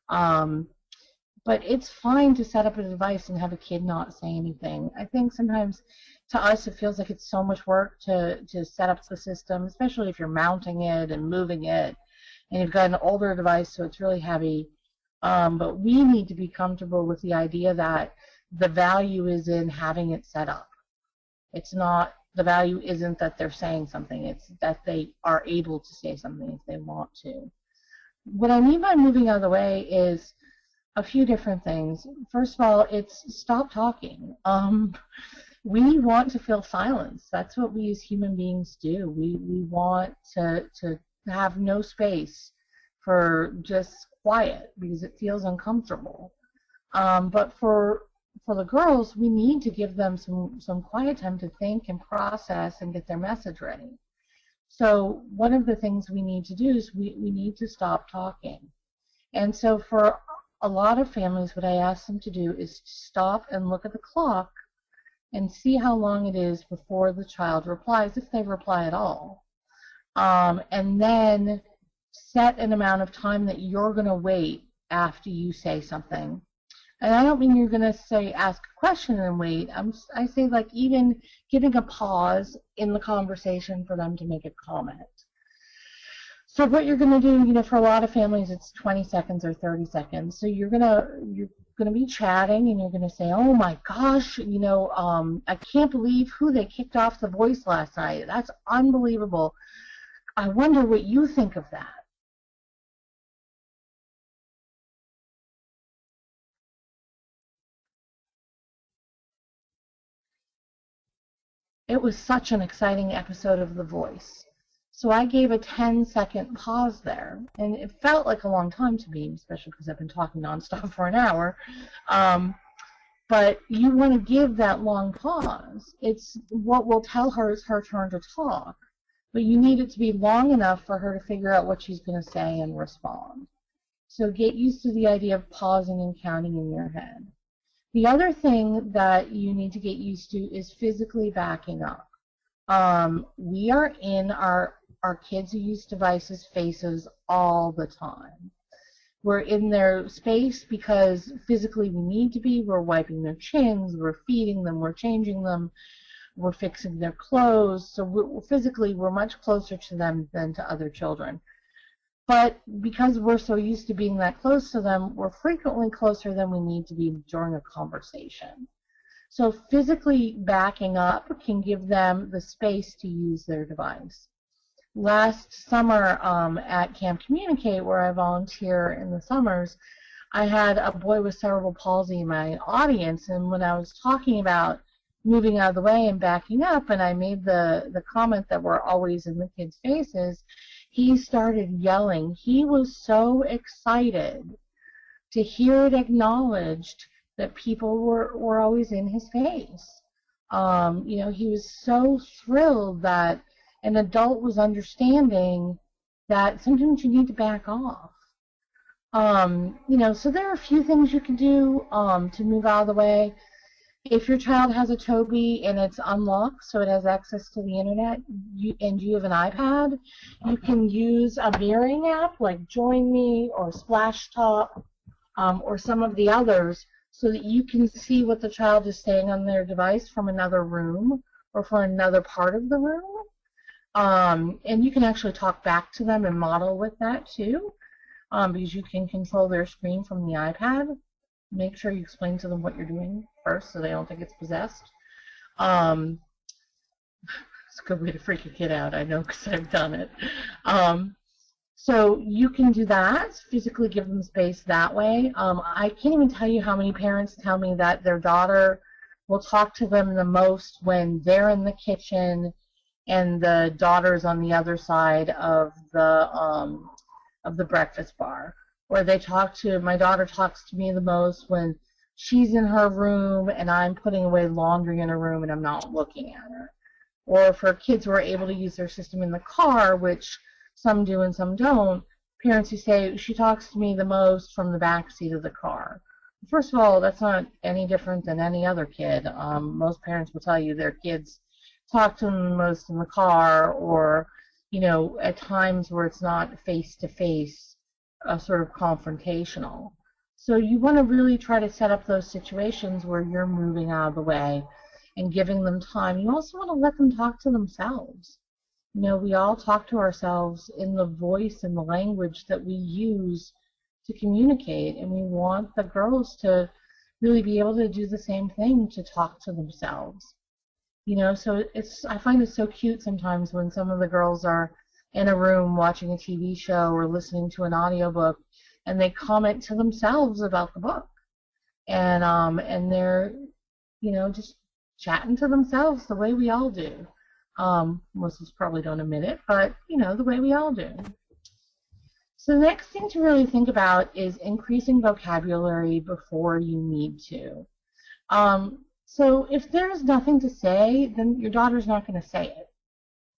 But it's fine to set up a device and have a kid not say anything. I think sometimes to us it feels like it's so much work to set up the system, especially if you're mounting it and moving it, and you've got an older device, so it's really heavy. But we need to be comfortable with the idea that the value is in having it set up. It's not, the value isn't that they're saying something, it's that they are able to say something if they want to. What I mean by moving out of the way is a few different things. First of all, it's stop talking. We want to feel silence. That's what we as human beings do. We want to have no space for just quiet because it feels uncomfortable. But for the girls, we need to give them some quiet time to think and process and get their message ready. So one of the things we need to do is we need to stop talking. And so for a lot of families, what I ask them to do is stop and look at the clock and see how long it is before the child replies, if they reply at all. And then set an amount of time that you're going to wait after you say something. And I don't mean you're going to say ask a question and wait. I say like even giving a pause in the conversation for them to make a comment. So what you're going to do, for a lot of families, it's 20 seconds or 30 seconds. So you're going to be chatting, and you're going to say, oh my gosh, I can't believe who they kicked off The Voice last night. That's unbelievable. I wonder what you think of that. It was such an exciting episode of The Voice. So I gave a 10-second pause there, and it felt like a long time to me, especially because I've been talking nonstop for an hour. But you want to give that long pause. It's what will tell her it's her turn to talk, but you need it to be long enough for her to figure out what she's going to say and respond. So get used to the idea of pausing and counting in your head. The other thing that you need to get used to is physically backing up. We are in our kids who use devices' faces all the time. We're in their space because physically we need to be. We're wiping their chins, we're feeding them, we're changing them, we're fixing their clothes. So physically we're much closer to them than to other children. But because we're so used to being that close to them, we're frequently closer than we need to be during a conversation. So physically backing up can give them the space to use their device. Last summer at Camp Communicate, where I volunteer in the summers, I had a boy with cerebral palsy in my audience, and when I was talking about moving out of the way and backing up, and I made the comment that we're always in the kids' faces, he started yelling. He was so excited to hear it acknowledged that people were always in his face. He was so thrilled that an adult was understanding that sometimes you need to back off. So there are a few things you can do to move out of the way. If your child has a Tobii and it's unlocked, so it has access to the internet, and you have an iPad, you can use a mirroring app like Join Me or Splashtop or some of the others, so that you can see what the child is saying on their device from another room or from another part of the room. And you can actually talk back to them and model with that too, because you can control their screen from the iPad. Make sure you explain to them what you're doing first so they don't think it's possessed. It's a good way to freak a kid out, I know, because I've done it. So you can do that, physically give them space that way. I can't even tell you how many parents tell me that their daughter will talk to them the most when they're in the kitchen and the daughter's on the other side of the breakfast bar. Or my daughter talks to me the most when she's in her room and I'm putting away laundry in her room and I'm not looking at her. Or for kids who are able to use their system in the car, which some do and some don't, parents who say, she talks to me the most from the back seat of the car. First of all, that's not any different than any other kid. Most parents will tell you their kids talk to them the most in the car, or, at times where it's not face-to-face, sort of confrontational. So you want to really try to set up those situations where you're moving out of the way and giving them time. You also want to let them talk to themselves. You know, we all talk to ourselves in the voice and the language that we use to communicate, and we want the girls to really be able to do the same thing, to talk to themselves. You know, so I find it so cute sometimes when some of the girls are in a room watching a TV show or listening to an audiobook, and they comment to themselves about the book, and they're, you know, just chatting to themselves the way we all do. Most of us probably don't admit it, but, you know, the way we all do. So the next thing to really think about is increasing vocabulary before you need to. So if there's nothing to say, then your daughter's not going to say it.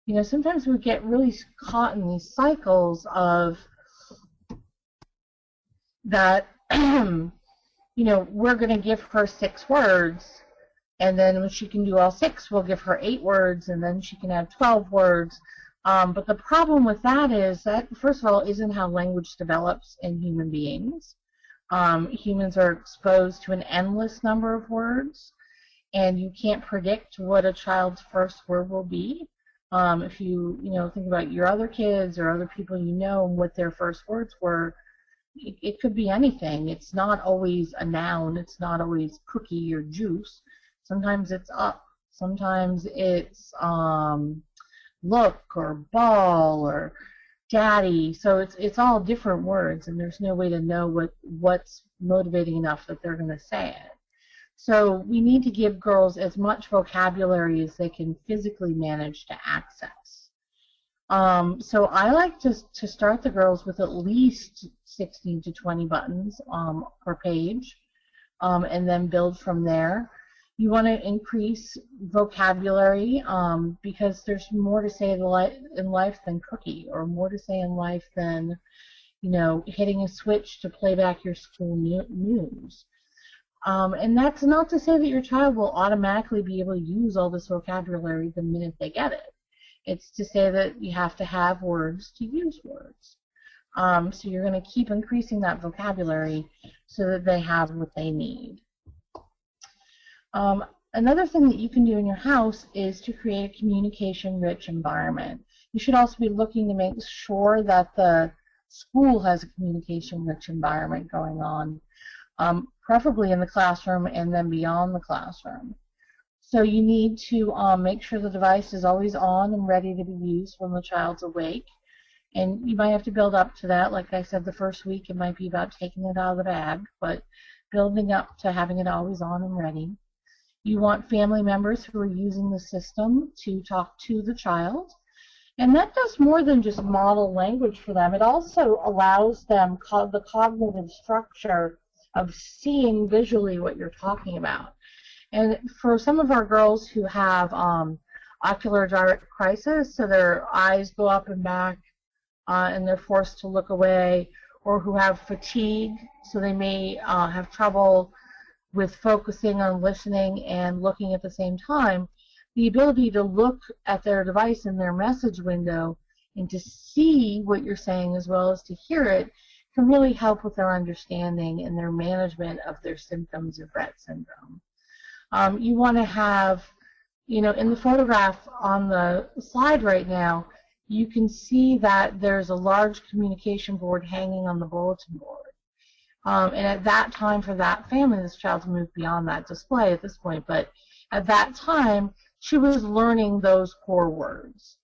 You know, sometimes we get really caught in these cycles of that, you know, we're going to give her 6 words, and then when she can do all 6, we'll give her 8 words, and then she can have 12 words. But the problem with that is that, first of all, isn't how language develops in human beings. Humans are exposed to an endless number of words, and you can't predict what a child's first word will be. If you know, think about your other kids or other people you know and what their first words were, it could be anything. It's not always a noun. It's not always cookie or juice. Sometimes it's up. Sometimes it's look or ball or daddy. So it's all different words, and there's no way to know what's motivating enough that they're going to say it. So we need to give girls as much vocabulary as they can physically manage to access. So I like to start the girls with at least 16 to 20 buttons per page, and then build from there. You want to increase vocabulary because there's more to say in life than cookie, or more to say in life than, you know, hitting a switch to play back your school news. And that's not to say that your child will automatically be able to use all this vocabulary the minute they get it. It's to say that you have to have words to use words. So you're going to keep increasing that vocabulary so that they have what they need. Another thing that you can do in your house is to create a communication-rich environment. You should also be looking to make sure that the school has a communication-rich environment going on, preferably in the classroom and then beyond the classroom. So you need to make sure the device is always on and ready to be used when the child's awake. And you might have to build up to that. Like I said, the first week it might be about taking it out of the bag, but building up to having it always on and ready. You want family members who are using the system to talk to the child. And that does more than just model language for them. It also allows them the cognitive structure of seeing visually what you're talking about. And for some of our girls who have ocular direct crisis, so their eyes go up and back and they're forced to look away, or who have fatigue, so they may have trouble with focusing on listening and looking at the same time, the ability to look at their device in their message window and to see what you're saying as well as to hear it can really help with their understanding and their management of their symptoms of Rett syndrome. You want to have, you know, in the photograph on the slide right now, you can see that there's a large communication board hanging on the bulletin board. And at that time, for that family, this child's moved beyond that display at this point, but at that time, she was learning those core words.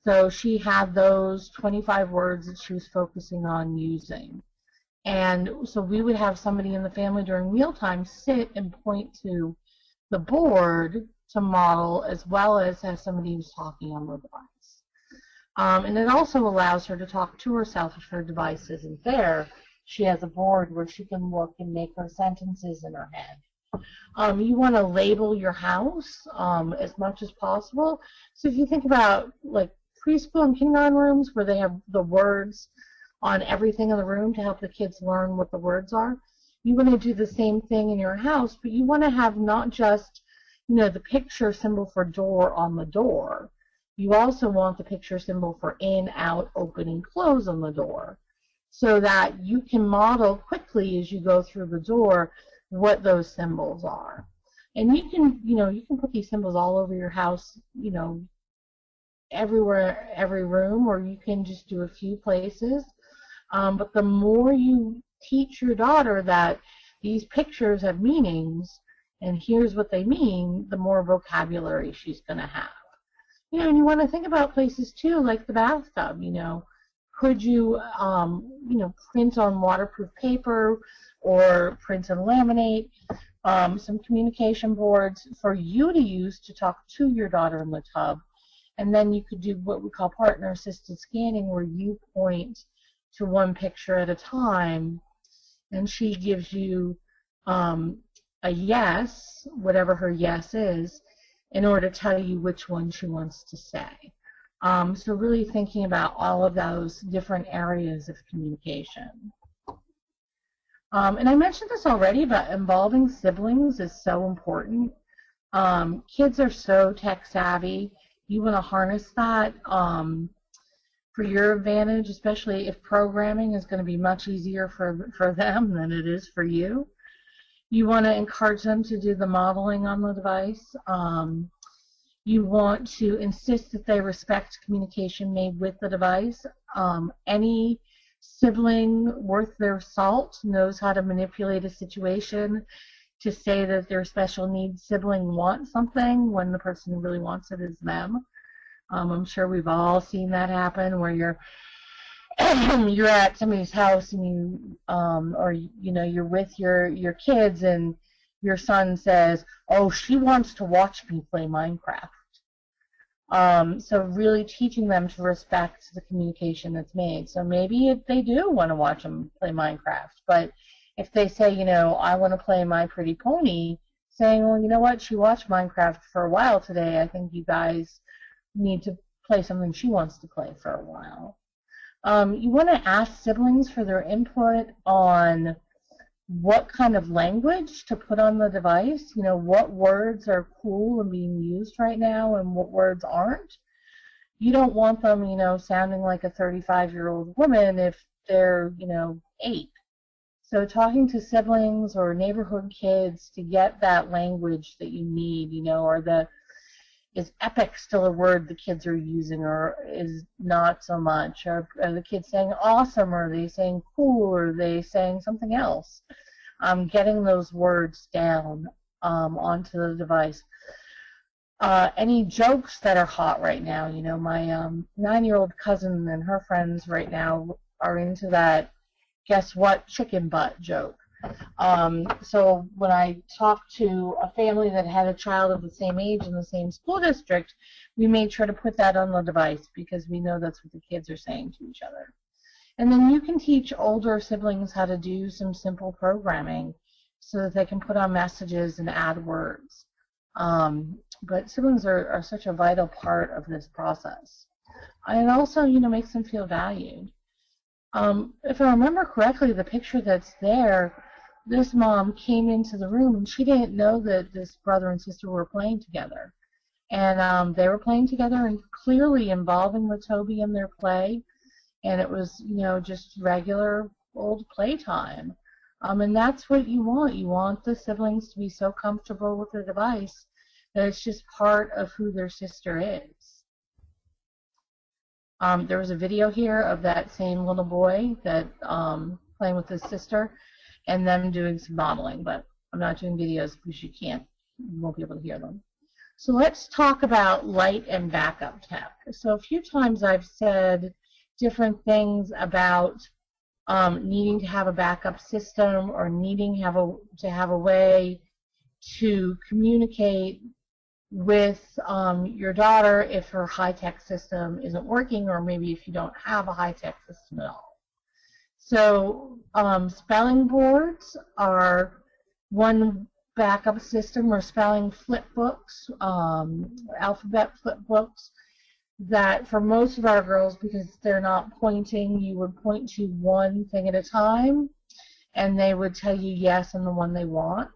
So she had those 25 words that she was focusing on using. And so we would have somebody in the family during mealtime sit and point to the board to model, as well as have somebody who's talking on the device. And it also allows her to talk to herself if her device isn't there. She has a board where she can look and make her sentences in her head. You want to label your house as much as possible. So if you think about like preschool and kindergarten rooms where they have the words on everything in the room to help the kids learn what the words are, you want to do the same thing in your house, but you want to have not just, you know, the picture symbol for door on the door. You also want the picture symbol for in, out, open, and close on the door, so that you can model quickly as you go through the door what those symbols are. And you can, you can put these symbols all over your house, everywhere, every room, or you can just do a few places. But the more you teach your daughter that these pictures have meanings and here's what they mean, the more vocabulary she's going to have. And you want to think about places too, like the bathtub. Could you, print on waterproof paper or print and laminate some communication boards for you to use to talk to your daughter in the tub. And then you could do what we call partner-assisted scanning, where you point to one picture at a time, and she gives you a yes, whatever her yes is, in order to tell you which one she wants to say. So really thinking about all of those different areas of communication. And I mentioned this already, but involving siblings is so important. Kids are so tech savvy. You want to harness that for your advantage, especially if programming is going to be much easier for them than it is for you. You want to encourage them to do the modeling on the device. You want to insist that they respect communication made with the device. Any sibling worth their salt knows how to manipulate a situation to say that their special needs sibling wants something when the person who really wants it is them. I'm sure we've all seen that happen, where you're you're at somebody's house and you or you're with your kids and your son says, "Oh, she wants to watch me play Minecraft." So really teaching them to respect the communication that's made. So maybe if they do want to watch them play Minecraft, but if they say, I want to play My Pretty Pony, saying, well, you know what, she watched Minecraft for a while today, I think you guys need to play something she wants to play for a while. You want to ask siblings for their input on what kind of language to put on the device, what words are cool and being used right now and what words aren't. You don't want them, sounding like a 35-year-old woman if they're, 8. So talking to siblings or neighborhood kids to get that language that you need, or is epic still a word the kids are using, or is not so much? Are the kids saying awesome, or are they saying cool, or are they saying something else? Getting those words down onto the device. Any jokes that are hot right now, my 9-year-old cousin and her friends right now are into that guess what chicken butt joke. So when I talked to a family that had a child of the same age in the same school district, we made sure to put that on the device because we know that's what the kids are saying to each other. And then you can teach older siblings how to do some simple programming so that they can put on messages and add words. But siblings are such a vital part of this process. And it also, makes them feel valued. If I remember correctly, the picture that's there, this mom came into the room and she didn't know that this brother and sister were playing together. And they were playing together and clearly involving the Toby in their play. And it was, just regular old playtime. And that's what you want. You want the siblings to be so comfortable with the device that it's just part of who their sister is. There was a video here of that same little boy that playing with his sister and them doing some modeling, but I'm not doing videos because you won't be able to hear them. So let's talk about lite and backup tech. So a few times I've said different things about needing to have a backup system or needing to have a way to communicate with your daughter if her high-tech system isn't working, or maybe if you don't have a high-tech system at all. So spelling boards are one backup system, or spelling flip books, alphabet flip books, that for most of our girls, because they're not pointing, you would point to one thing at a time and they would tell you yes on the one they want,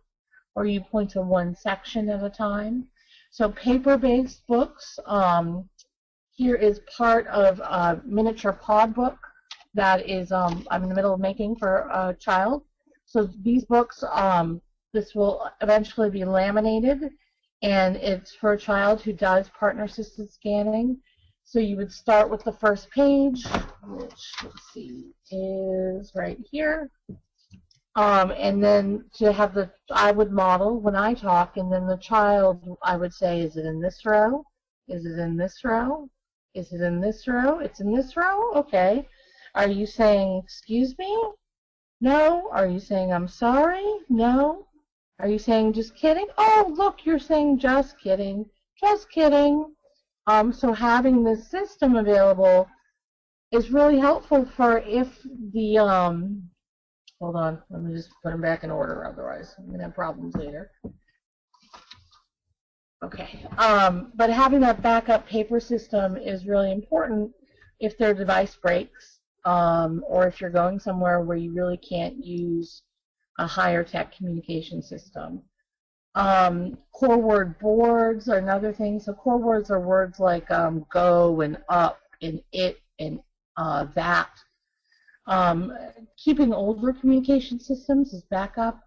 or you point to one section at a time. So paper-based books, here is part of a miniature pod book that is I'm in the middle of making for a child. So these books This will eventually be laminated, and it's for a child who does partner-assisted scanning. So you would start with the first page, which, let's see, is right here. And then to have the, I would model when I talk, and then the child, I would say, is it in this row? Is it in this row? Is it in this row? It's in this row? Okay. Are you saying, excuse me? No. Are you saying, I'm sorry? No. Are you saying, just kidding? Oh, look, you're saying, just kidding. Just kidding. So having this system available is really helpful for if the, hold on, let me just put them back in order, otherwise I'm going to have problems later. Okay, but having that backup paper system is really important if their device breaks, or if you're going somewhere where you really can't use a higher tech communication system. Core word boards are another thing. So core words are words like go and up and it and that. Keeping older communication systems as backup,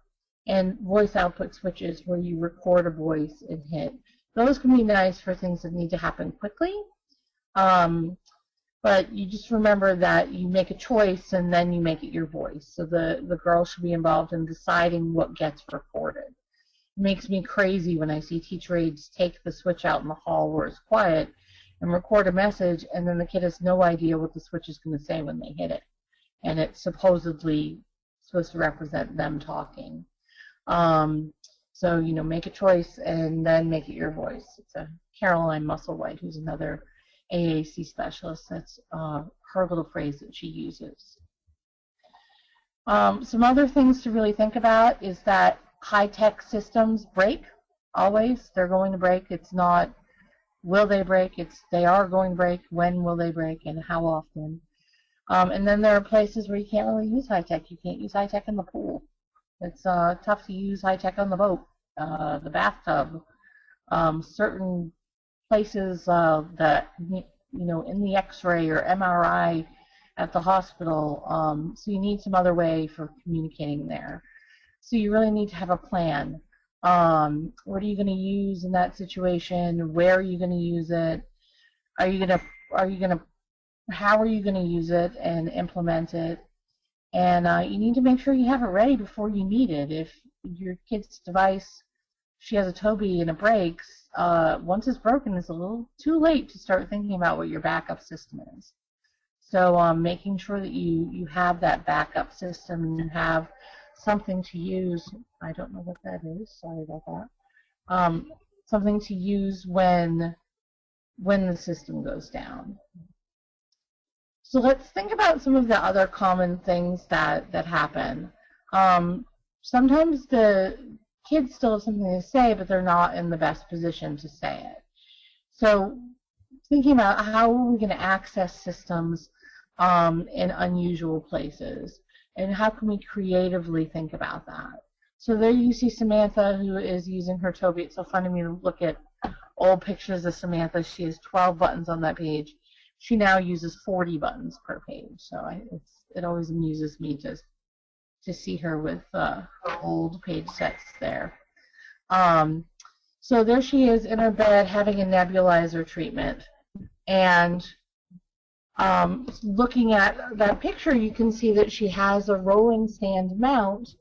and voice output switches where you record a voice and hit. Those can be nice for things that need to happen quickly. But you just remember that you make a choice and then you make it your voice. So the girl should be involved in deciding what gets recorded. It makes me crazy when I see teacher aides take the switch out in the hall where it's quiet and record a message, and then the kid has no idea what the switch is going to say when they hit it. And it's supposedly supposed to represent them talking. So, you know, make a choice and then make it your voice. It's a Caroline Musselwhite, who's another AAC specialist. That's her little phrase that she uses. Some other things to really think about is that high-tech systems break, always. They're going to break. It's not will they break, it's they are going to break. When will they break and how often? And then there are places where you can't really use high-tech. You can't use high-tech in the pool. It's tough to use high-tech on the boat, the bathtub, certain places that, you know, in the x-ray or MRI at the hospital. So you need some other way for communicating there. So you really need to have a plan. What are you going to use in that situation? Where are you going to use it? How are you going to use it and implement it? And you need to make sure you have it ready before you need it. If your kid's device, she has a Toby and it breaks, once it's broken, it's a little too late to start thinking about what your backup system is. So making sure that you have that backup system and you have something to use. I don't know what that is. Sorry about that. Something to use when the system goes down. So let's think about some of the other common things that happen. Sometimes the kids still have something to say, but they're not in the best position to say it. So thinking about how are we going to access systems in unusual places, and how can we creatively think about that? So there you see Samantha, who is using her Toby. It's so fun to me to look at old pictures of Samantha. She has 12 buttons on that page. She now uses 40 buttons per page. So it always amuses me to see her with her old page sets there. So there she is in her bed having a nebulizer treatment. And looking at that picture, you can see that she has a rolling stand mount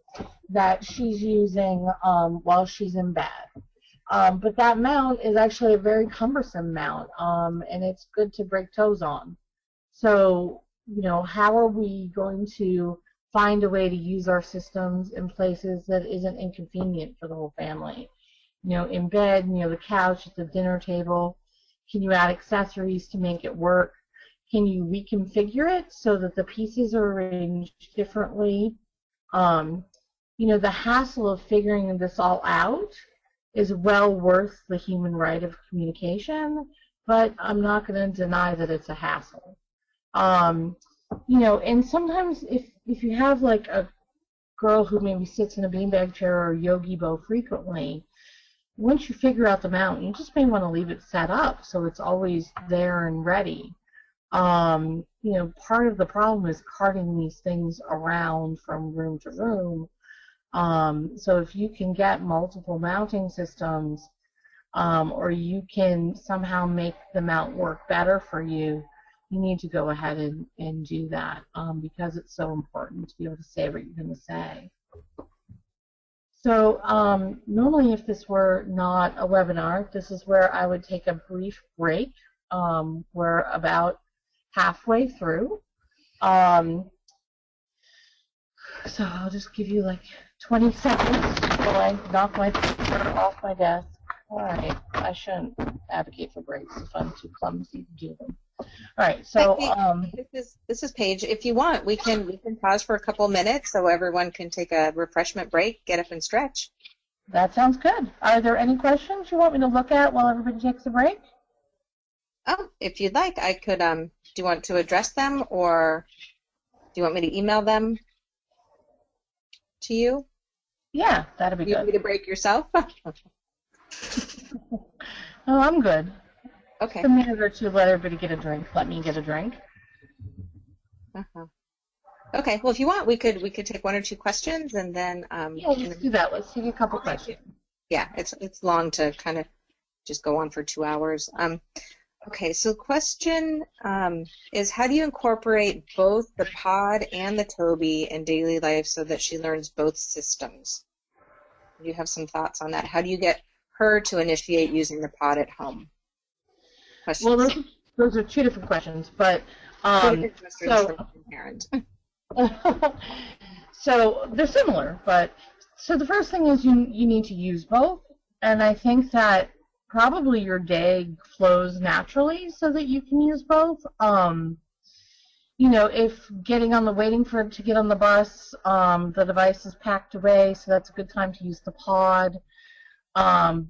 that she's using while she's in bed. But that mount is actually a very cumbersome mount, and it's good to break toes on. So, you know, how are we going to find a way to use our systems in places that isn't inconvenient for the whole family? You know, in bed, near the couch, at the dinner table. Can you add accessories to make it work? Can you reconfigure it so that the pieces are arranged differently? You know, the hassle of figuring this all out is well worth the human right of communication, but I'm not going to deny that it's a hassle. You know, and sometimes if you have like a girl who maybe sits in a beanbag chair or Yogi Bo frequently, once you figure out the mount, you just may want to leave it set up so it's always there and ready. You know, part of the problem is carting these things around from room to room. So if you can get multiple mounting systems, or you can somehow make the mount work better for you, you need to go ahead and do that, because it's so important to be able to say what you're going to say. So normally if this were not a webinar, this is where I would take a brief break. We're about halfway through. So I'll just give you like 20 seconds while I knock my paper off my desk. All right, I shouldn't advocate for breaks if I'm too clumsy to do them. All right, so this is Paige. If you want, we can pause for a couple minutes so everyone can take a refreshment break, get up and stretch. That sounds good. Are there any questions you want me to look at while everybody takes a break? Oh, if you'd like, I could. Do you want to address them, or do you want me to email them to you? Yeah, that'd be good. You want me to break yourself? Oh, I'm good. Okay. A minute or two, let everybody get a drink. Let me get a drink. Okay. Well, if you want, we could take one or two questions, and then yeah, let's do that. Let's take a couple questions. Yeah, it's long to kind of just go on for 2 hours. Okay. So the question is, how do you incorporate both the pod and the Toby in daily life so that she learns both systems? Do you have some thoughts on that? How do you get her to initiate using the pod at home? Questions. Well, those are two different questions, but so they're similar. But so the first thing is you need to use both, and I think that probably your day flows naturally so that you can use both. You know, if waiting for it to get on the bus, the device is packed away, so that's a good time to use the pod.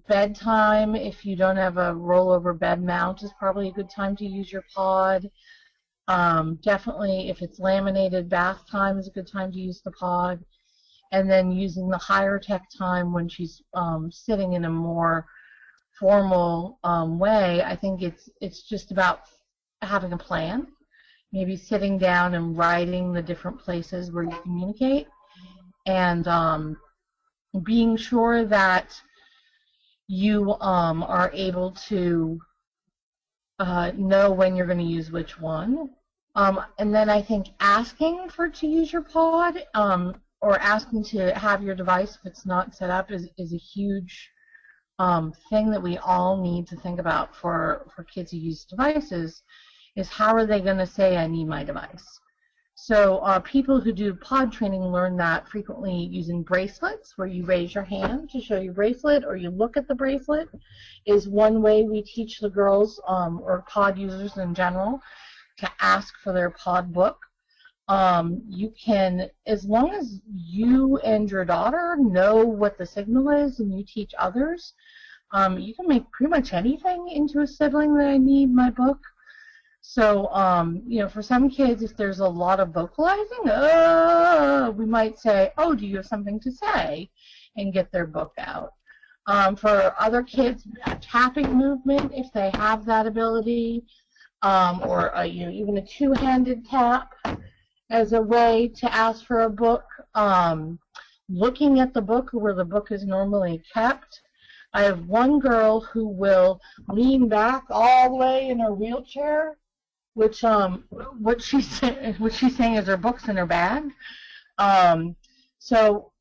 Bedtime, if you don't have a rollover bed mount, is probably a good time to use your pod. Definitely, if it's laminated, bath time is a good time to use the pod. And then using the higher tech time when she's sitting in a more formal way, I think it's just about having a plan. Maybe sitting down and writing the different places where you communicate, and being sure that you are able to know when you're going to use which one. And then I think asking to use your pod, or asking to have your device if it's not set up is a huge thing that we all need to think about for kids who use devices, is how are they going to say, I need my device? So people who do pod training learn that frequently using bracelets, where you raise your hand to show your bracelet, or you look at the bracelet, is one way we teach the girls, or pod users in general, to ask for their pod book. You can, as long as you and your daughter know what the signal is and you teach others, you can make pretty much anything into a sibling that I need my book. So, you know, for some kids, if there's a lot of vocalizing, we might say, oh, do you have something to say? And get their book out. For other kids, a tapping movement, if they have that ability, or you know, even a two-handed tap as a way to ask for a book. Looking at the book where the book is normally kept. I have one girl who will lean back all the way in her wheelchair, which what she's saying is her book's in her bag. So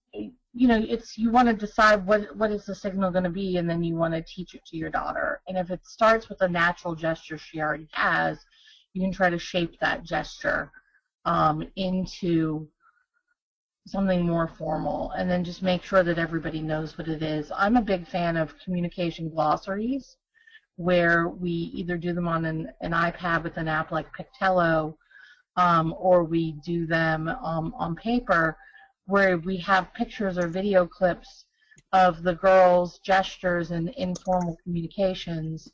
you know, you want to decide what is the signal going to be, and then you want to teach it to your daughter. And if it starts with a natural gesture she already has, you can try to shape that gesture into something more formal, and then just make sure that everybody knows what it is. I'm a big fan of communication glossaries, where we either do them on an iPad with an app like Pictello, or we do them on paper, where we have pictures or video clips of the girls' gestures and informal communications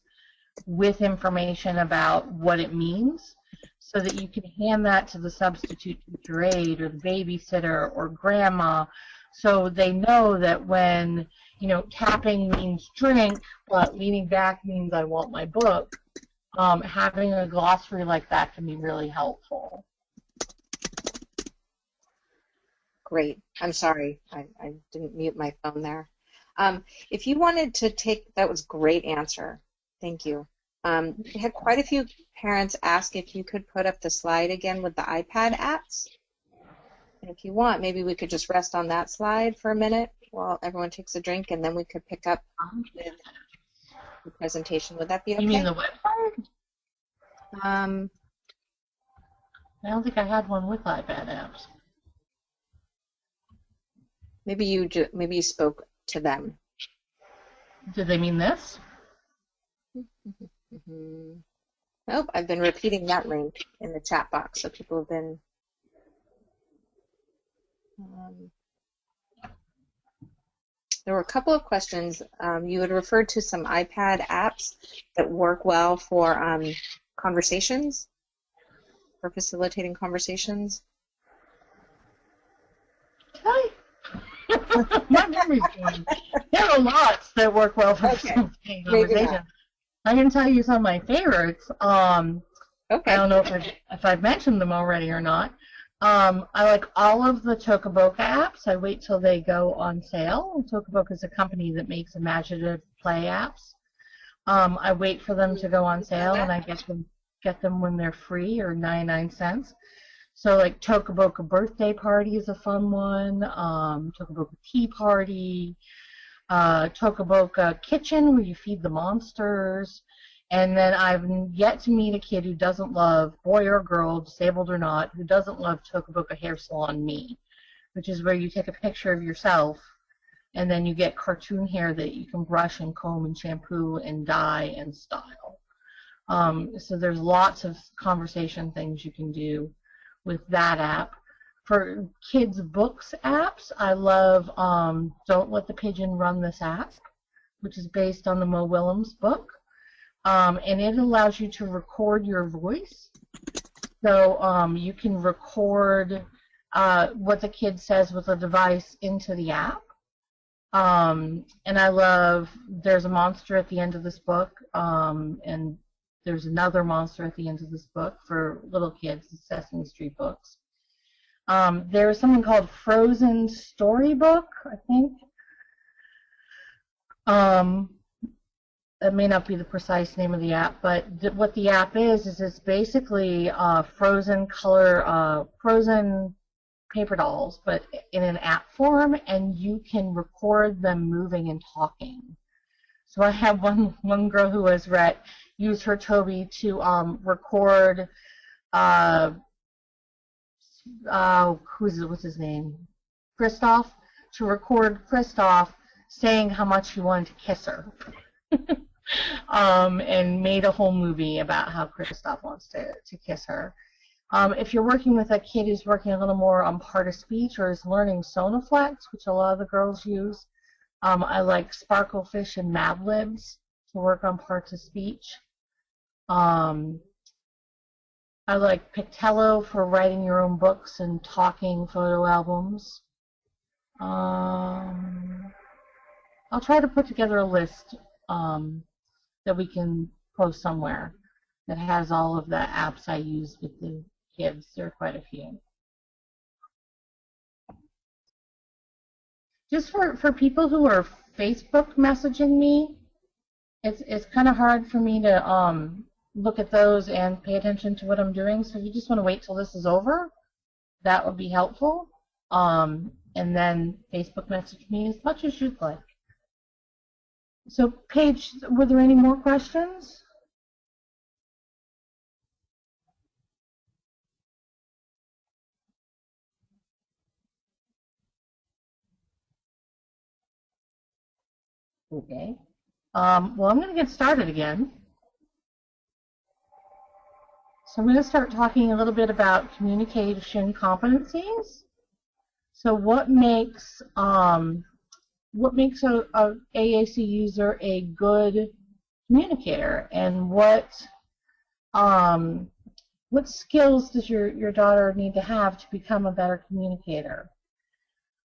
with information about what it means, so that you can hand that to the substitute teacher aide or the babysitter or grandma, so they know that when, you know, tapping means drink, but leaning back means I want my book. Having a glossary like that can be really helpful. Great. I'm sorry. I didn't mute my phone there. If you wanted to take, that was a great answer. Thank you. We had quite a few parents ask if you could put up the slide again with the iPad apps. And if you want, maybe we could just rest on that slide for a minute while everyone takes a drink, and then we could pick up with the presentation. Would that be okay? You mean the website? I don't think I had one with iPad apps. Maybe you spoke to them. Did they mean this? Nope, I've been repeating that link in the chat box, so people have been. There were a couple of questions. You had referred to some iPad apps that work well for conversations, for facilitating conversations. My memory's going. There are lots that work well for facilitating conversations. I can tell you some of my favorites. I don't know if I've mentioned them already or not. I like all of the Tokaboka apps. I wait till they go on sale. Tokaboka is a company that makes imaginative play apps. I wait for them to go on sale, and I get them when they're free or 99 cents. So like Tokaboka Birthday Party is a fun one. Tokaboka Tea Party. Tokaboka Kitchen, where you feed the monsters. And then I've yet to meet a kid who doesn't love, boy or girl, disabled or not, who doesn't love Tokaboka Hair Salon Me, which is where you take a picture of yourself and then you get cartoon hair that you can brush and comb and shampoo and dye and style. So there's lots of conversation things you can do with that app. For kids' books apps, I love Don't Let the Pigeon Run This App, which is based on the Mo Willems book. And it allows you to record your voice. So you can record what the kid says with a device into the app. And I love, there's a monster at the end of this book, and there's another monster at the end of this book for little kids, the Sesame Street books. There's something called Frozen Storybook, I think. That may not be the precise name of the app, but what the app is it's basically frozen paper dolls, but in an app form, and you can record them moving and talking. So I have one girl who has Rett use her Toby to record what's his name? Kristoff, to record Kristoff saying how much he wanted to kiss her. And made a whole movie about how Kristoff wants to kiss her. If you're working with a kid who's working a little more on part of speech or is learning Sonaflex, which a lot of the girls use, I like Sparklefish and Mad Libs to work on parts of speech. I like Pictello for writing your own books and talking photo albums. I'll try to put together a list that we can post somewhere that has all of the apps I use with the kids. There are quite a few. Just for people who are Facebook messaging me, it's kind of hard for me to look at those and pay attention to what I'm doing. So if you just want to wait till this is over, that would be helpful. And then Facebook message me as much as you'd like. So Paige, were there any more questions? Okay. Well, I'm going to get started again. So I'm going to start talking a little bit about communication competencies. So what makes a AAC user a good communicator, and what skills does your daughter need to have to become a better communicator?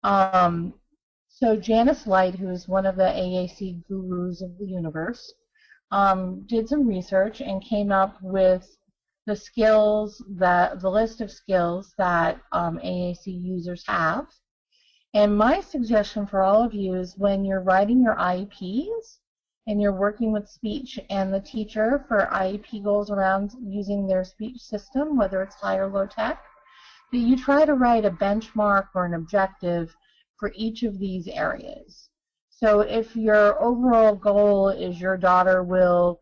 So Janice Light, who is one of the AAC gurus of the universe, did some research and came up with the list of skills that AAC users have. And my suggestion for all of you is when you're writing your IEPs and you're working with speech and the teacher for IEP goals around using their speech system, whether it's high or low tech, that you try to write a benchmark or an objective for each of these areas. So if your overall goal is your daughter will,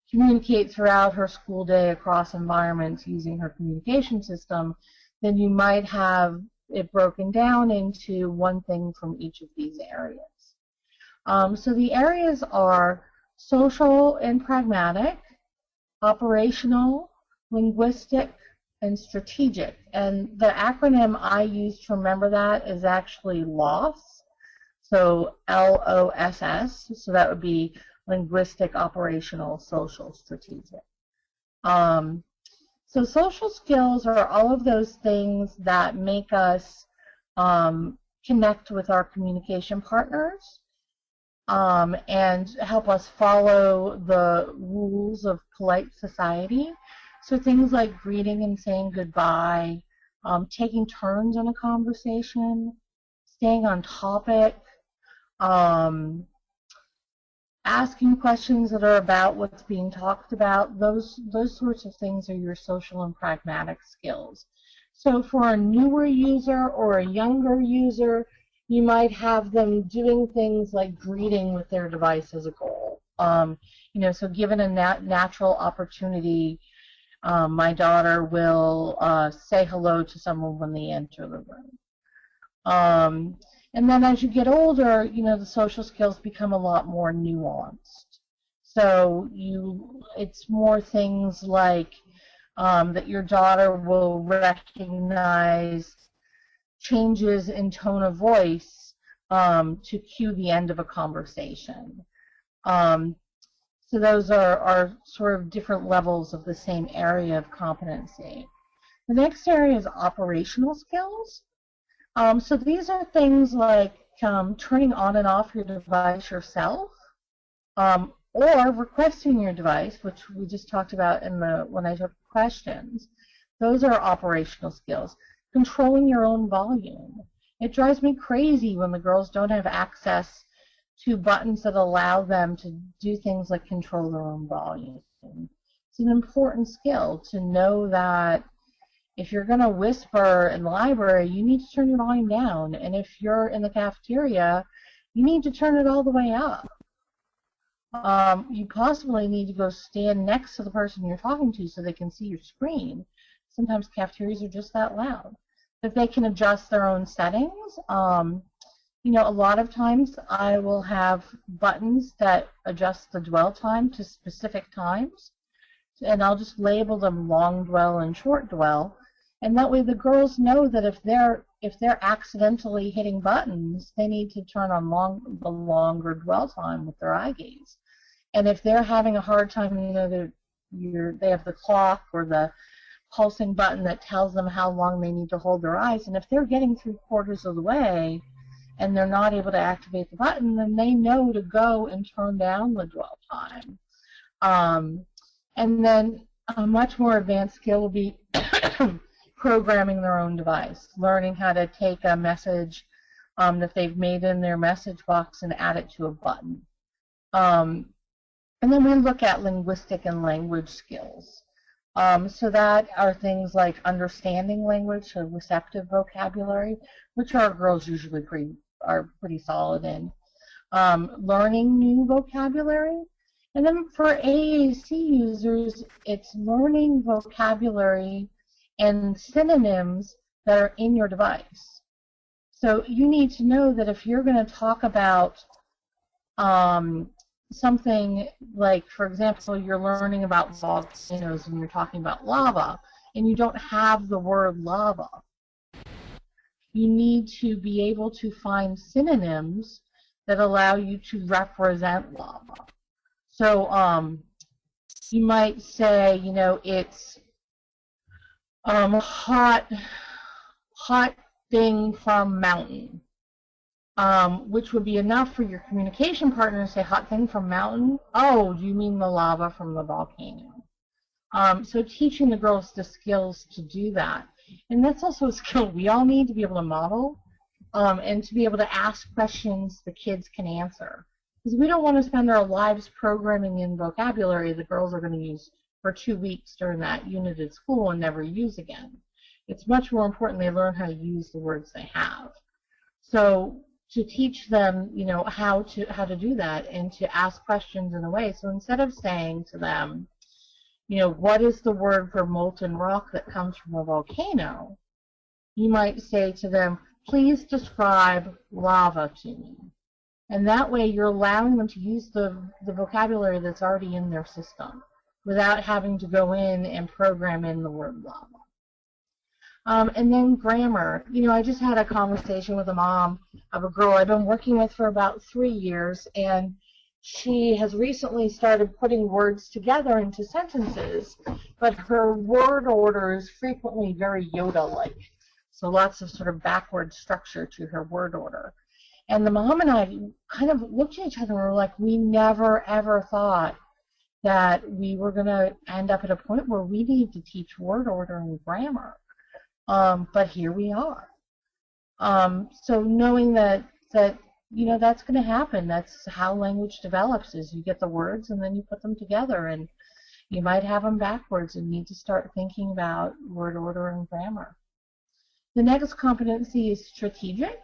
communicate throughout her school day across environments using her communication system, then you might have it broken down into one thing from each of these areas. So the areas are social and pragmatic, operational, linguistic, and strategic. And the acronym I use to remember that is actually LOSS, so LOSS, so that would be linguistic, operational, social, strategic. So social skills are all of those things that make us connect with our communication partners and help us follow the rules of polite society. So things like greeting and saying goodbye, taking turns in a conversation, staying on topic, asking questions that are about what's being talked about, those sorts of things are your social and pragmatic skills. So for a newer user or a younger user, you might have them doing things like greeting with their device as a goal. So given a natural opportunity, my daughter will say hello to someone when they enter the room. And then as you get older, the social skills become a lot more nuanced. So it's more things like that your daughter will recognize changes in tone of voice to cue the end of a conversation. So those are sort of different levels of the same area of competency. The next area is operational skills. So these are things like turning on and off your device yourself, or requesting your device, which we just talked about when I took questions. Those are operational skills. Controlling your own volume. It drives me crazy when the girls don't have access to buttons that allow them to do things like control their own volume. It's an important skill to know that if you're going to whisper in the library, you need to turn your volume down. And if you're in the cafeteria, you need to turn it all the way up. You possibly need to go stand next to the person you're talking to so they can see your screen. Sometimes cafeterias are just that loud. But they can adjust their own settings. A lot of times I will have buttons that adjust the dwell time to specific times. And I'll just label them long dwell and short dwell. And that way the girls know that if they're accidentally hitting buttons, they need to turn on the longer dwell time with their eye gaze. And if they're having a hard time, they have the clock or the pulsing button that tells them how long they need to hold their eyes. And if they're getting 3/4 of the way and they're not able to activate the button, then they know to go and turn down the dwell time. And then a much more advanced skill will be programming their own device, learning how to take a message that they've made in their message box and add it to a button. And then we look at linguistic and language skills. So that are things like understanding language, so receptive vocabulary, which our girls usually are pretty solid in. Learning new vocabulary. And then for AAC users, it's learning vocabulary and synonyms that are in your device. So you need to know that if you're going to talk about something like, for example, you're learning about volcanoes and you're talking about lava, and you don't have the word lava, you need to be able to find synonyms that allow you to represent lava. So you might say, it's hot thing from mountain, which would be enough for your communication partner to say hot thing from mountain. Oh, do you mean the lava from the volcano? So teaching the girls the skills to do that. And that's also a skill we all need to be able to model, and to be able to ask questions the kids can answer. Because we don't want to spend our lives programming in vocabulary the girls are going to use for 2 weeks during that unit at school and never use again. It's much more important they learn how to use the words they have. So to teach them, how to do that and to ask questions in a way. So instead of saying to them, what is the word for molten rock that comes from a volcano, you might say to them, please describe lava to me. And that way you're allowing them to use the vocabulary that's already in their system without having to go in and program in the word lava. And then grammar. I just had a conversation with a mom of a girl I've been working with for about 3 years, and she has recently started putting words together into sentences, but her word order is frequently very Yoda-like. So lots of sort of backward structure to her word order. And the mom and I kind of looked at each other and were like, we never, ever thought that we were going to end up at a point where we need to teach word order and grammar. But here we are. So knowing that that's going to happen. That's how language develops, is you get the words and then you put them together, and you might have them backwards and need to start thinking about word order and grammar. The next competency is strategic.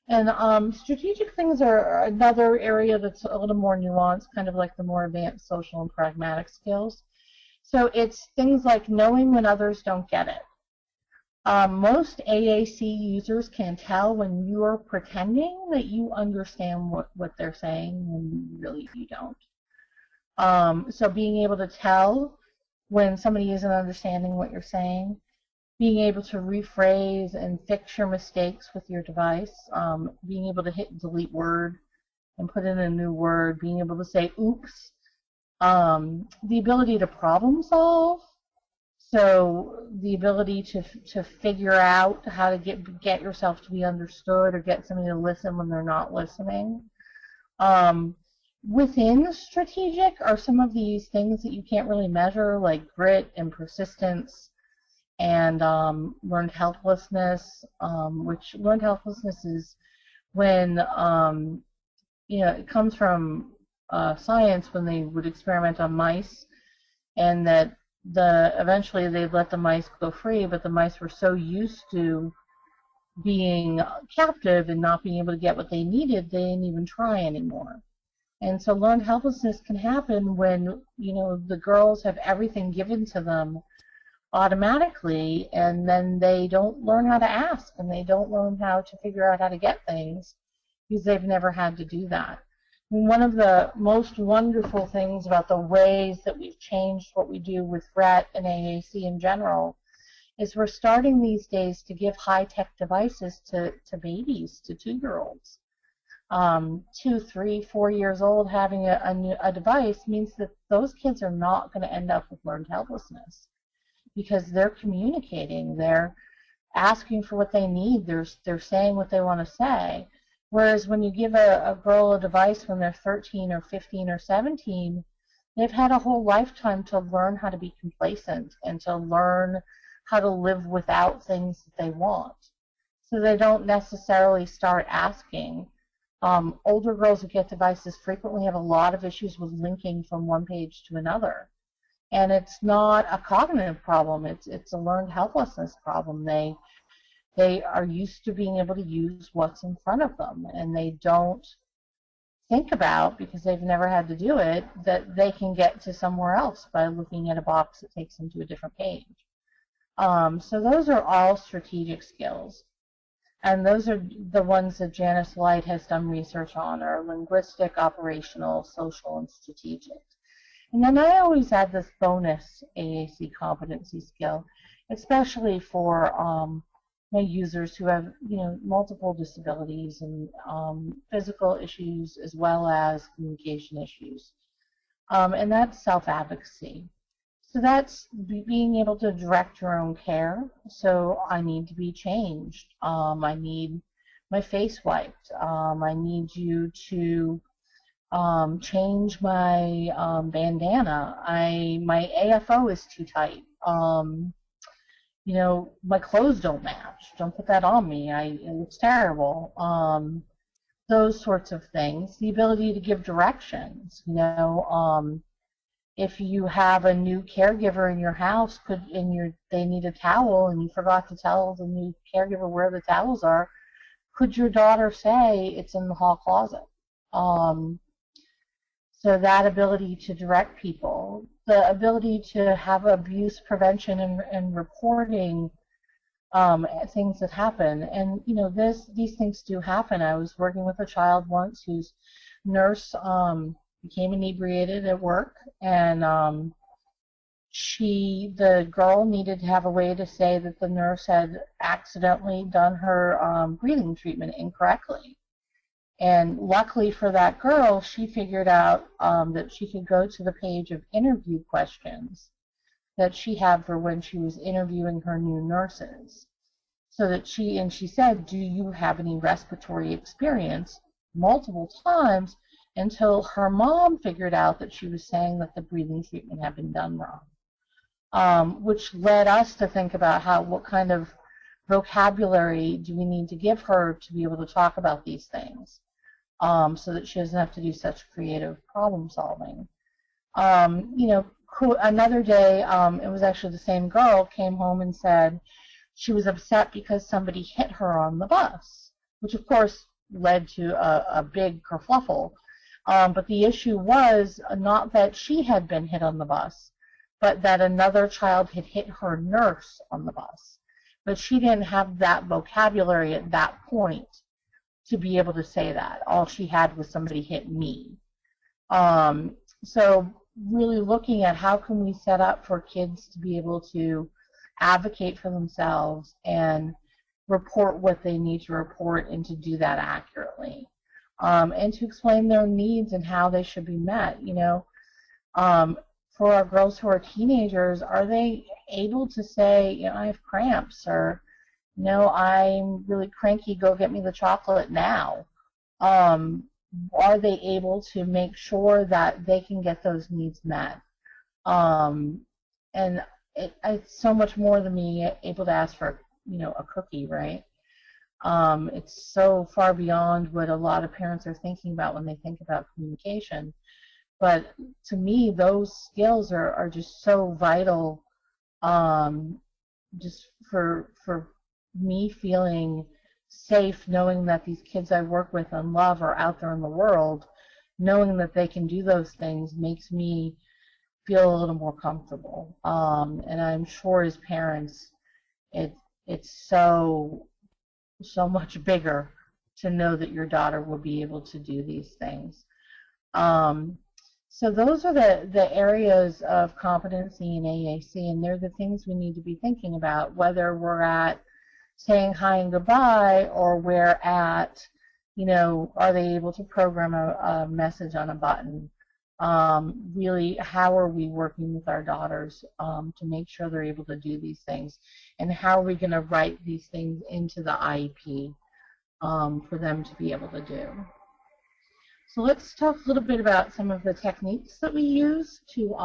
And strategic things are another area that's a little more nuanced, kind of like the more advanced social and pragmatic skills. So it's things like knowing when others don't get it. Most AAC users can tell when you are pretending that you understand what they're saying when really you don't. So being able to tell when somebody isn't understanding what you're saying, being able to rephrase and fix your mistakes with your device, being able to hit delete word and put in a new word, being able to say oops, the ability to problem solve. So the ability to figure out how to get yourself to be understood or get somebody to listen when they're not listening. Within strategic are some of these things that you can't really measure, like grit and persistence and learned helplessness, which learned helplessness is when, it comes from science when they would experiment on mice, and that eventually they'd let the mice go free, but the mice were so used to being captive and not being able to get what they needed, they didn't even try anymore. And so learned helplessness can happen when, the girls have everything given to them automatically, and then they don't learn how to ask, and they don't learn how to figure out how to get things because they've never had to do that. One of the most wonderful things about the ways that we've changed what we do with Rett and AAC in general is we're starting these days to give high-tech devices to babies, to 2-year-olds. 2, 3, 4 years old having a device means that those kids are not going to end up with learned helplessness because they're communicating, they're asking for what they need, they're saying what they want to say. Whereas when you give a girl a device when they're 13 or 15 or 17, they've had a whole lifetime to learn how to be complacent and to learn how to live without things that they want. So they don't necessarily start asking. Older girls who get devices frequently have a lot of issues with linking from one page to another. And it's not a cognitive problem, it's a learned helplessness problem. They are used to being able to use what's in front of them, and they don't think about, because they've never had to do it, that they can get to somewhere else by looking at a box that takes them to a different page. So those are all strategic skills. And those are the ones that Janice Lite has done research on, are linguistic, operational, social, and strategic. And then I always add this bonus AAC competency skill, especially for my users who have, multiple disabilities and physical issues as well as communication issues. And that's self-advocacy. So that's being able to direct your own care. So I need to be changed. I need my face wiped. I need you to Change my bandana. My AFO is too tight. My clothes don't match. Don't put that on me. It looks terrible. Those sorts of things. The ability to give directions. If you have a new caregiver in your house, they need a towel and you forgot to tell the new caregiver where the towels are, could your daughter say it's in the hall closet? So that ability to direct people, the ability to have abuse prevention and reporting things that happen. And these things do happen. I was working with a child once whose nurse became inebriated at work, and the girl needed to have a way to say that the nurse had accidentally done her breathing treatment incorrectly. And luckily for that girl, she figured out that she could go to the page of interview questions that she had for when she was interviewing her new nurses. So that she said, do you have any respiratory experience? Multiple times, until her mom figured out that she was saying that the breathing treatment had been done wrong, which led us to think about what kind of vocabulary do we need to give her to be able to talk about these things, so that she doesn't have to do such creative problem solving. Another day, it was actually the same girl came home and said she was upset because somebody hit her on the bus, which of course led to a big kerfluffle. But the issue was not that she had been hit on the bus, but that another child had hit her nurse on the bus. But she didn't have that vocabulary at that point to be able to say that. All she had was somebody hit me. So really looking at how can we set up for kids to be able to advocate for themselves and report what they need to report and to do that accurately. And to explain their needs and how they should be met. For our girls who are teenagers, are they able to say, I have cramps, or, I'm really cranky, go get me the chocolate now? Are they able to make sure that they can get those needs met? And it's so much more than being able to ask for, a cookie, right? It's so far beyond what a lot of parents are thinking about when they think about communication. But to me, those skills are just so vital, just for me feeling safe, knowing that these kids I work with and love are out there in the world, knowing that they can do those things makes me feel a little more comfortable. And I'm sure as parents, it's so much bigger to know that your daughter will be able to do these things. So those are the areas of competency in AAC, and they're the things we need to be thinking about, whether we're at saying hi and goodbye, or we're at, are they able to program a message on a button? Really, how are we working with our daughters to make sure they're able to do these things? And how are we going to write these things into the IEP for them to be able to do? So let's talk a little bit about some of the techniques that we use to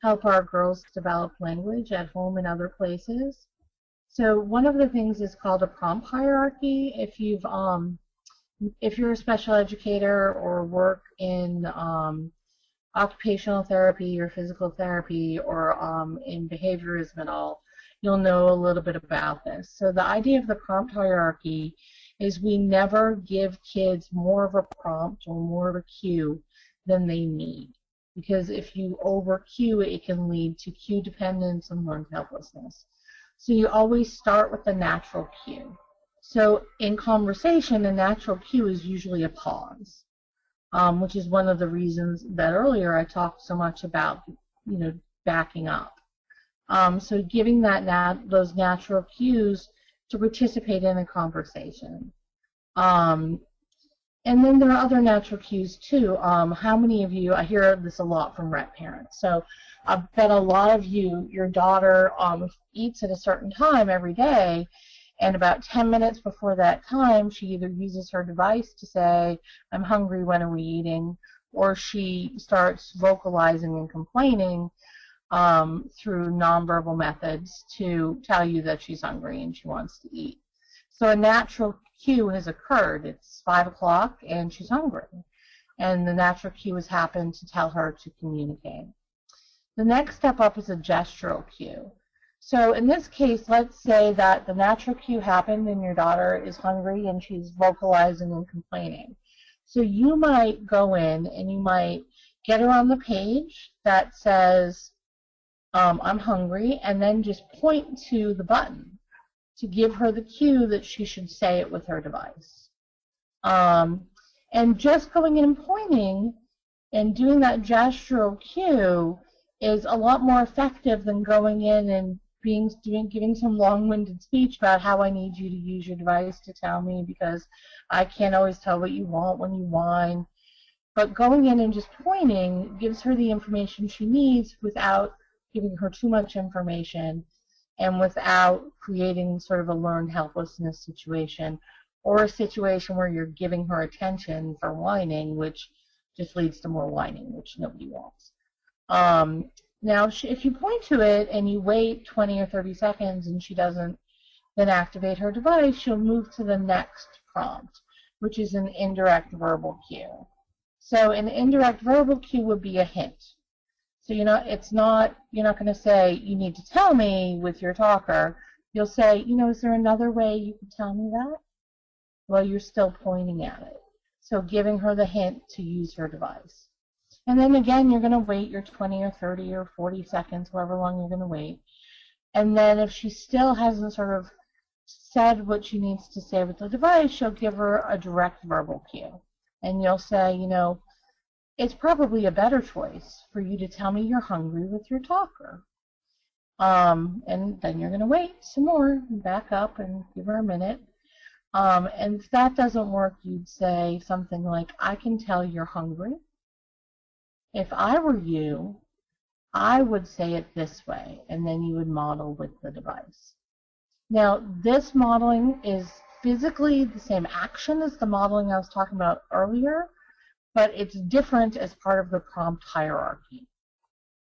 help our girls develop language at home and other places. So one of the things is called a prompt hierarchy. If you're a special educator or work in occupational therapy or physical therapy or in behaviorism at all, you'll know a little bit about this. So the idea of the prompt hierarchy is we never give kids more of a prompt or more of a cue than they need. Because if you over cue, it can lead to cue dependence and learned helplessness. So you always start with the natural cue. So in conversation, a natural cue is usually a pause, which is one of the reasons that earlier I talked so much about, backing up. So giving those natural cues to participate in a conversation. And then there are other natural cues too. How many of you, I hear this a lot from Rett parents, so I bet a lot of you, your daughter eats at a certain time every day, and about 10 minutes before that time, she either uses her device to say, I'm hungry, when are we eating? or she starts vocalizing and complaining through nonverbal methods to tell you that she's hungry and she wants to eat. So a natural cue has occurred. It's 5 o'clock and she's hungry. And the natural cue has happened to tell her to communicate. The next step up is a gestural cue. So in this case, let's say that the natural cue happened and your daughter is hungry and she's vocalizing and complaining. So you might go in and you might get her on the page that says, I'm hungry, and then just point to the button to give her the cue that she should say it with her device. And just going in and pointing and doing that gestural cue is a lot more effective than going in and giving some long-winded speech about how I need you to use your device to tell me because I can't always tell what you want when you whine. But going in and just pointing gives her the information she needs without giving her too much information and without creating sort of a learned helplessness situation or a situation where you're giving her attention for whining, which just leads to more whining, which nobody wants. Now, if you point to it and you wait 20 or 30 seconds and she doesn't then activate her device, she'll move to the next prompt, which is an indirect verbal cue. So an indirect verbal cue would be a hint. So you're not going to say, you need to tell me with your talker. You'll say, is there another way you could tell me that? Well, you're still pointing at it. So giving her the hint to use her device. And then again, you're going to wait your 20 or 30 or 40 seconds, however long you're going to wait. And then if she still hasn't sort of said what she needs to say with the device, you'll give her a direct verbal cue. And you'll say, it's probably a better choice for you to tell me you're hungry with your talker. And then you're going to wait some more and back up and give her a minute. And if that doesn't work, you'd say something like, I can tell you're hungry. If I were you, I would say it this way, and then you would model with the device. Now, this modeling is physically the same action as the modeling I was talking about earlier, but it's different as part of the prompt hierarchy.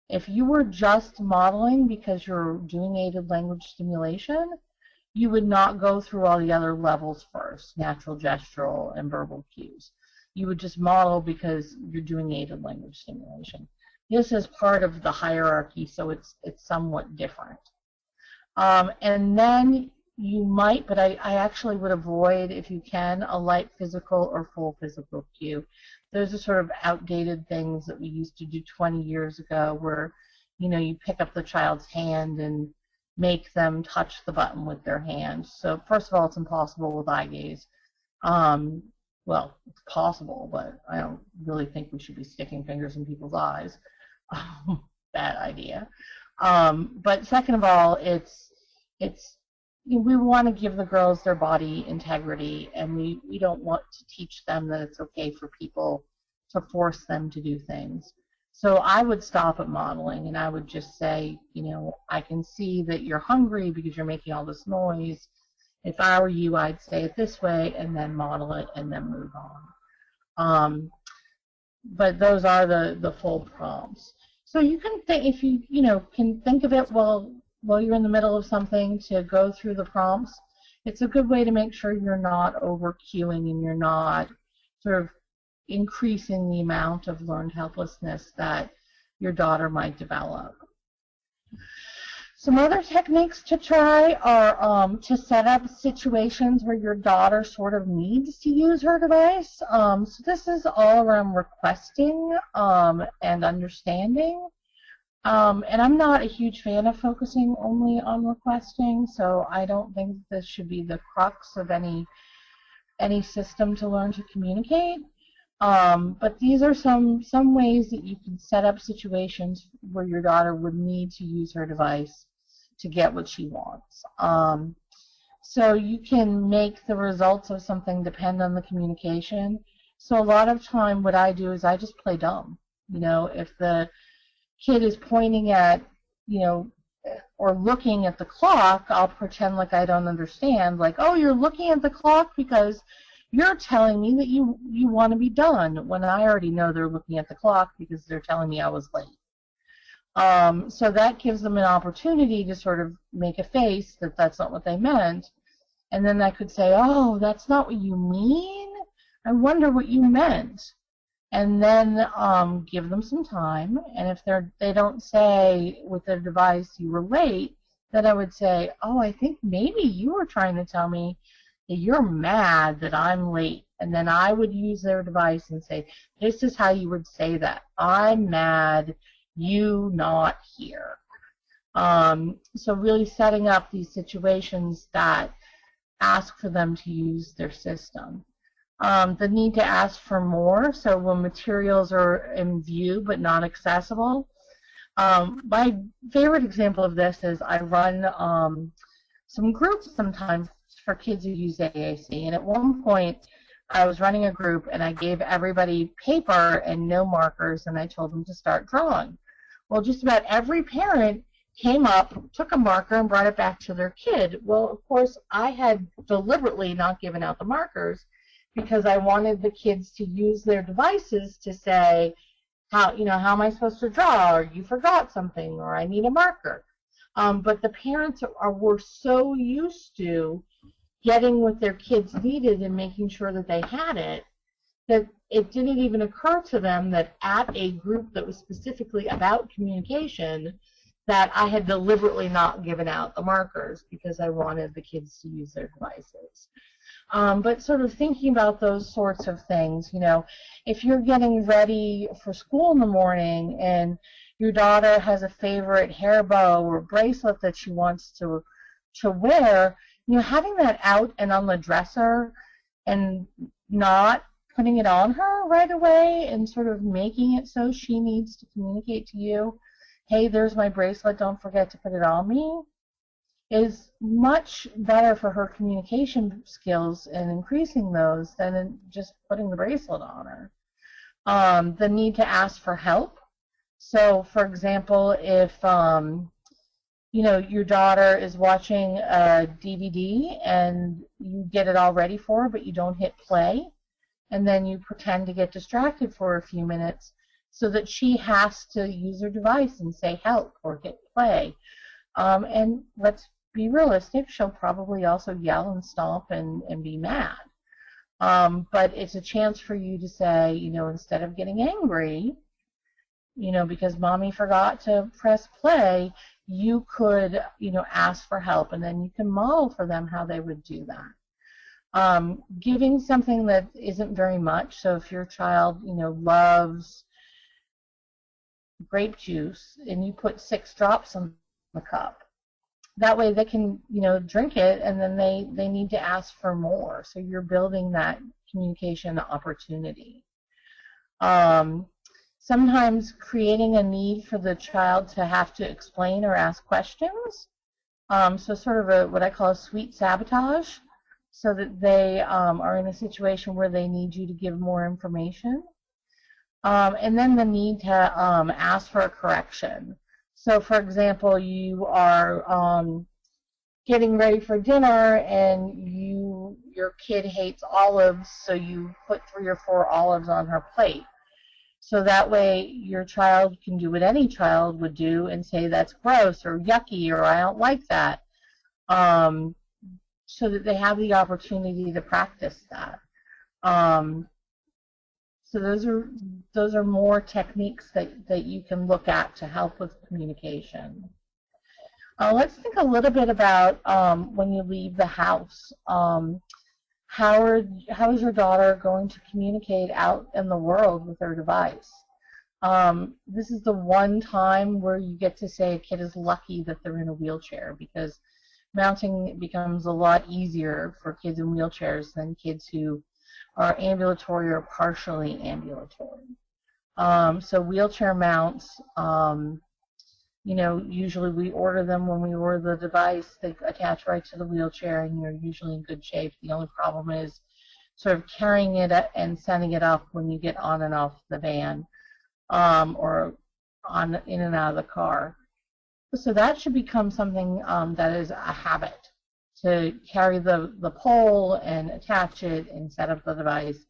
If you were just modeling because you're doing aided language stimulation, you would not go through all the other levels first, natural, gestural, and verbal cues. You would just model because you're doing aided language stimulation. This is part of the hierarchy, so it's somewhat different. And then you might, but I actually would avoid, if you can, a light physical or full physical cue. Those are sort of outdated things that we used to do 20 years ago where, you pick up the child's hand and make them touch the button with their hand. So first of all, it's impossible with eye gaze. Well, it's possible, but I don't really think we should be sticking fingers in people's eyes. Bad idea. But second of all, we want to give the girls their body integrity, and we don't want to teach them that it's okay for people to force them to do things. So I would stop at modeling, and I would just say, I can see that you're hungry because you're making all this noise. If I were you, I'd say it this way, and then model it, and then move on. But those are the full prompts. So you can think, if you can think of it while you're in the middle of something to go through the prompts. It's a good way to make sure you're not over-cueing and you're not sort of increasing the amount of learned helplessness that your daughter might develop. Some other techniques to try are to set up situations where your daughter sort of needs to use her device. So this is all around requesting and understanding. And I'm not a huge fan of focusing only on requesting, so I don't think this should be the crux of any system to learn to communicate. But these are some ways that you can set up situations where your daughter would need to use her device to get what she wants. So you can make the results of something depend on the communication. So a lot of time what I do is I just play dumb. If the kid is pointing at, or looking at the clock, I'll pretend like I don't understand, like, oh, you're looking at the clock because you're telling me that you want to be done when I already know they're looking at the clock because they're telling me I was late. So that gives them an opportunity to sort of make a face that that's not what they meant. And then I could say, oh, that's not what you mean? I wonder what you meant. And then give them some time. And if they don't say with their device you were late, then I would say, oh, I think maybe you were trying to tell me that you're mad that I'm late. And then I would use their device and say, this is how you would say that. I'm mad, you not here. So really setting up these situations that ask for them to use their system. The need to ask for more, so when materials are in view but not accessible. My favorite example of this is I run some groups sometimes for kids who use AAC, and at one point I was running a group and I gave everybody paper and no markers and I told them to start drawing. Well, just about every parent came up, took a marker, and brought it back to their kid. Well, of course, I had deliberately not given out the markers because I wanted the kids to use their devices to say, how am I supposed to draw, or you forgot something, or I need a marker. But the parents were so used to getting what their kids needed and making sure that they had it, that it didn't even occur to them that at a group that was specifically about communication that I had deliberately not given out the markers because I wanted the kids to use their devices. But sort of thinking about those sorts of things, if you're getting ready for school in the morning and your daughter has a favorite hair bow or bracelet that she wants to wear, having that out and on the dresser and not putting it on her right away and sort of making it so she needs to communicate to you, hey, there's my bracelet, don't forget to put it on me, is much better for her communication skills and increasing those than just putting the bracelet on her. The need to ask for help. So, for example, if your daughter is watching a DVD and you get it all ready for her, but you don't hit play, and then you pretend to get distracted for a few minutes so that she has to use her device and say help or hit play. And let's be realistic, she'll probably also yell and stomp and be mad. But it's a chance for you to say, instead of getting angry, because mommy forgot to press play, you could, ask for help, and then you can model for them how they would do that. Giving something that isn't very much, so if your child, loves grape juice and you put 6 drops in the cup, that way they can, drink it, and then they need to ask for more. So you're building that communication opportunity. Sometimes creating a need for the child to have to explain or ask questions. So sort of what I call a sweet sabotage, so that they are in a situation where they need you to give more information. And then the need to ask for a correction. So, for example, you are getting ready for dinner and your kid hates olives, so you put 3 or 4 olives on her plate. So that way your child can do what any child would do and say that's gross or yucky or I don't like that, so that they have the opportunity to practice that. So those are more techniques that you can look at to help with communication. Let's think a little bit about when you leave the house. How is your daughter going to communicate out in the world with her device? This is the one time where you get to say a kid is lucky that they're in a wheelchair, because mounting becomes a lot easier for kids in wheelchairs than kids who are ambulatory or partially ambulatory. So wheelchair mounts, usually we order them when we order the device. They attach right to the wheelchair, and you're usually in good shape. The only problem is sort of carrying it and setting it up when you get on and off the van, or in and out of the car. So that should become something that is a habit. to carry the pole and attach it and set up the device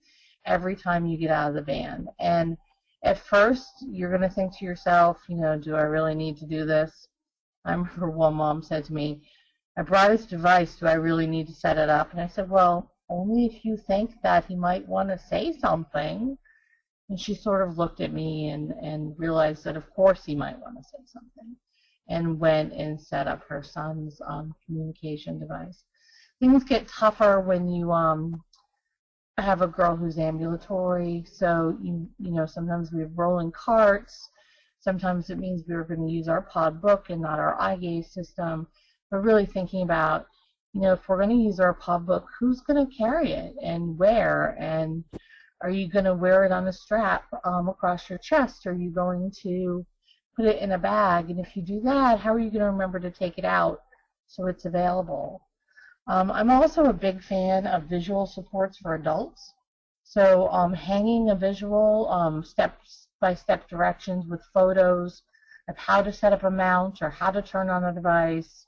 every time you get out of the van. And at first, you're going to think to yourself, do I really need to do this? I remember one mom said to me, I brought this device, do I really need to set it up? And I said, well, only if you think that he might want to say something. And she sort of looked at me and realized that, of course, he might want to say something, and went and set up her son's communication device. Things get tougher when you have a girl who's ambulatory, so sometimes we have rolling carts. Sometimes it means we're going to use our pod book and not our eye gaze system. But really thinking about, if we're going to use our pod book, who's going to carry it and where? And are you going to wear it on a strap across your chest? Are you going to put it in a bag? And if you do that, how are you going to remember to take it out so it's available? I'm also a big fan of visual supports for adults. So hanging a visual step-by-step directions with photos of how to set up a mount or how to turn on a device,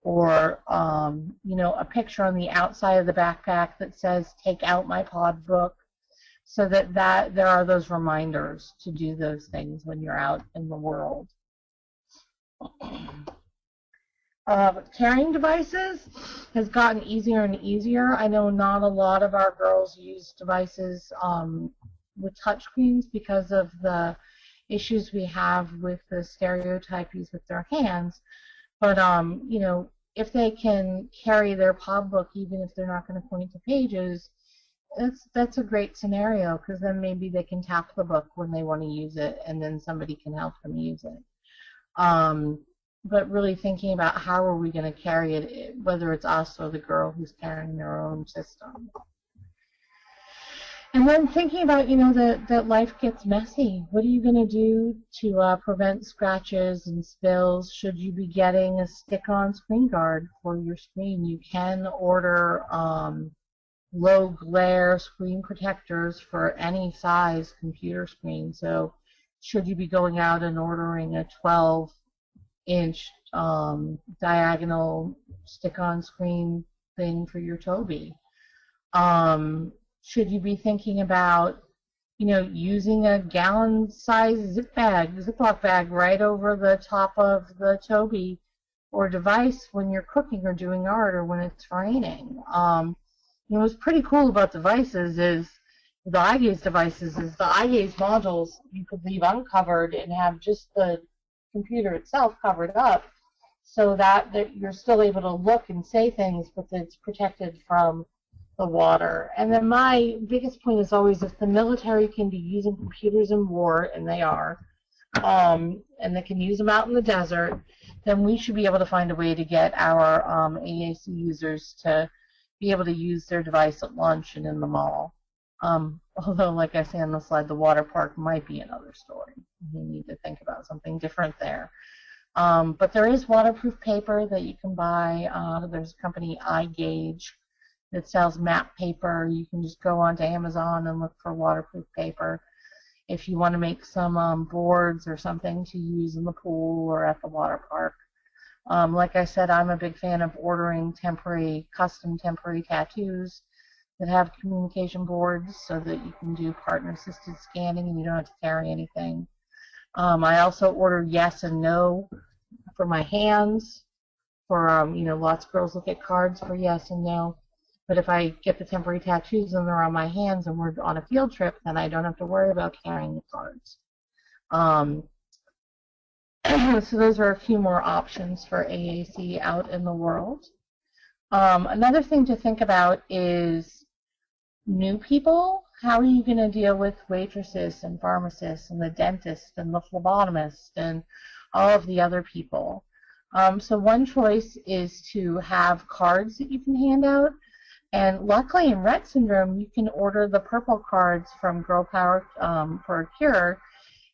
or a picture on the outside of the backpack that says, take out my pod book, so that there are those reminders to do those things when you're out in the world. Carrying devices has gotten easier and easier. I know not a lot of our girls use devices with touchscreens because of the issues we have with the stereotypies with their hands. But, if they can carry their pod book, even if they're not going to point to pages, that's a great scenario, because then maybe they can tap the book when they want to use it, and then somebody can help them use it. But really thinking about how are we going to carry it, whether it's us or the girl who's carrying their own system. And then thinking about, that life gets messy. What are you going to do to prevent scratches and spills? Should you be getting a stick-on screen guard for your screen? You can order low glare screen protectors for any size computer screen. So should you be going out and ordering a 12-inch diagonal stick-on screen thing for your Toby? Should you be thinking about, using a gallon-size Ziploc bag right over the top of the Toby or device when you're cooking or doing art or when it's raining? What's pretty cool about devices is the eye gaze devices is the eye gaze modules you could leave uncovered and have just the computer itself covered up, so that you're still able to look and say things, but it's protected from the water. And then my biggest point is always, if the military can be using computers in war, and they are, and they can use them out in the desert, then we should be able to find a way to get our AAC users to be able to use their device at lunch and in the mall. Although, like I say on the slide, the water park might be another story. We need to think about something different there. But there is waterproof paper that you can buy. There's a company, iGauge, that sells map paper. You can just go onto Amazon and look for waterproof paper. If you want to make some boards or something to use in the pool or at the water park. Like I said, I'm a big fan of ordering custom temporary tattoos that have communication boards so that you can do partner-assisted scanning and you don't have to carry anything. I also order yes and no for my hands. For lots of girls look at cards for yes and no. But if I get the temporary tattoos and they're on my hands and we're on a field trip, then I don't have to worry about carrying the cards. So those are a few more options for AAC out in the world. Another thing to think about is new people. How are you going to deal with waitresses and pharmacists and the dentist and the phlebotomist and all of the other people? So one choice is to have cards that you can hand out. And luckily in Rett syndrome, you can order the purple cards from Girl Power for a Cure,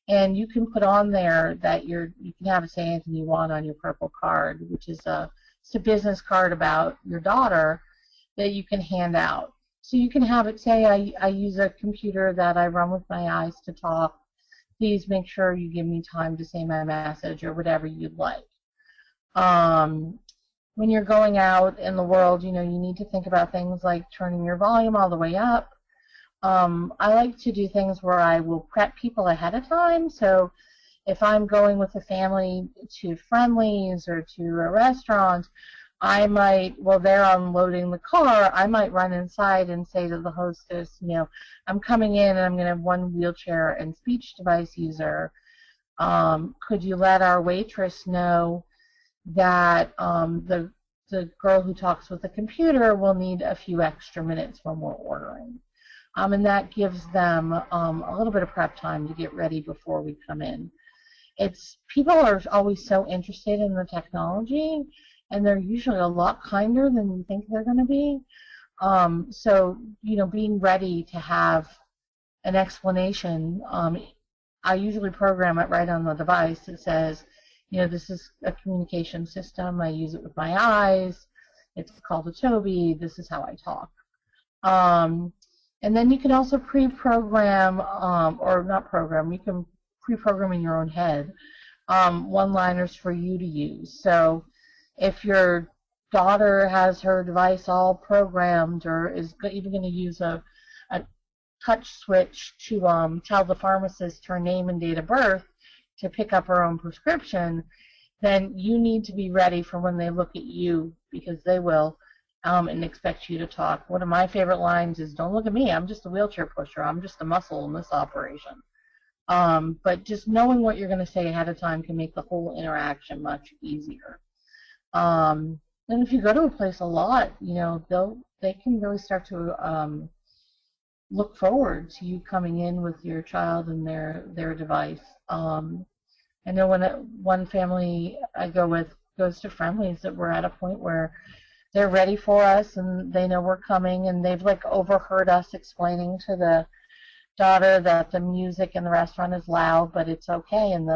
and you can put on there that you can have it say anything you want on your purple card, which is it's a business card about your daughter that you can hand out. So you can have it say, I use a computer that I run with my eyes to talk. Please make sure you give me time to say my message, or whatever you'd like. when you're going out in the world, you need to think about things like turning your volume all the way up. I like to do things where I will prep people ahead of time. So if I'm going with a family to Friendly's or to a restaurant, I might, while they're unloading the car, I might run inside and say to the hostess, I'm coming in and I'm going to have one wheelchair and speech device user. Could you let our waitress know that the girl who talks with the computer will need a few extra minutes when we're ordering? And that gives them a little bit of prep time to get ready before we come in. People are always so interested in the technology, and they're usually a lot kinder than you think they're going to be. So, being ready to have an explanation, I usually program it right on the device. It says, this is a communication system. I use it with my eyes. It's called a Toby. This is how I talk. And then you can also pre-program, or not program, you can pre-program in your own head one-liners for you to use. So if your daughter has her device all programmed or is even going to use a touch switch to tell the pharmacist her name and date of birth to pick up her own prescription, then you need to be ready for when they look at you, because they will, and expect you to talk. One of my favorite lines is, "Don't look at me, I'm just a wheelchair pusher, I'm just a muscle in this operation." But just knowing what you're going to say ahead of time can make the whole interaction much easier. And if you go to a place a lot, they can really start to look forward to you coming in with your child and their device. I know when one family I go with goes to Friendly's, that we're at a point where they're ready for us and they know we're coming, and they've overheard us explaining to the daughter that the music in the restaurant is loud, but it's okay, and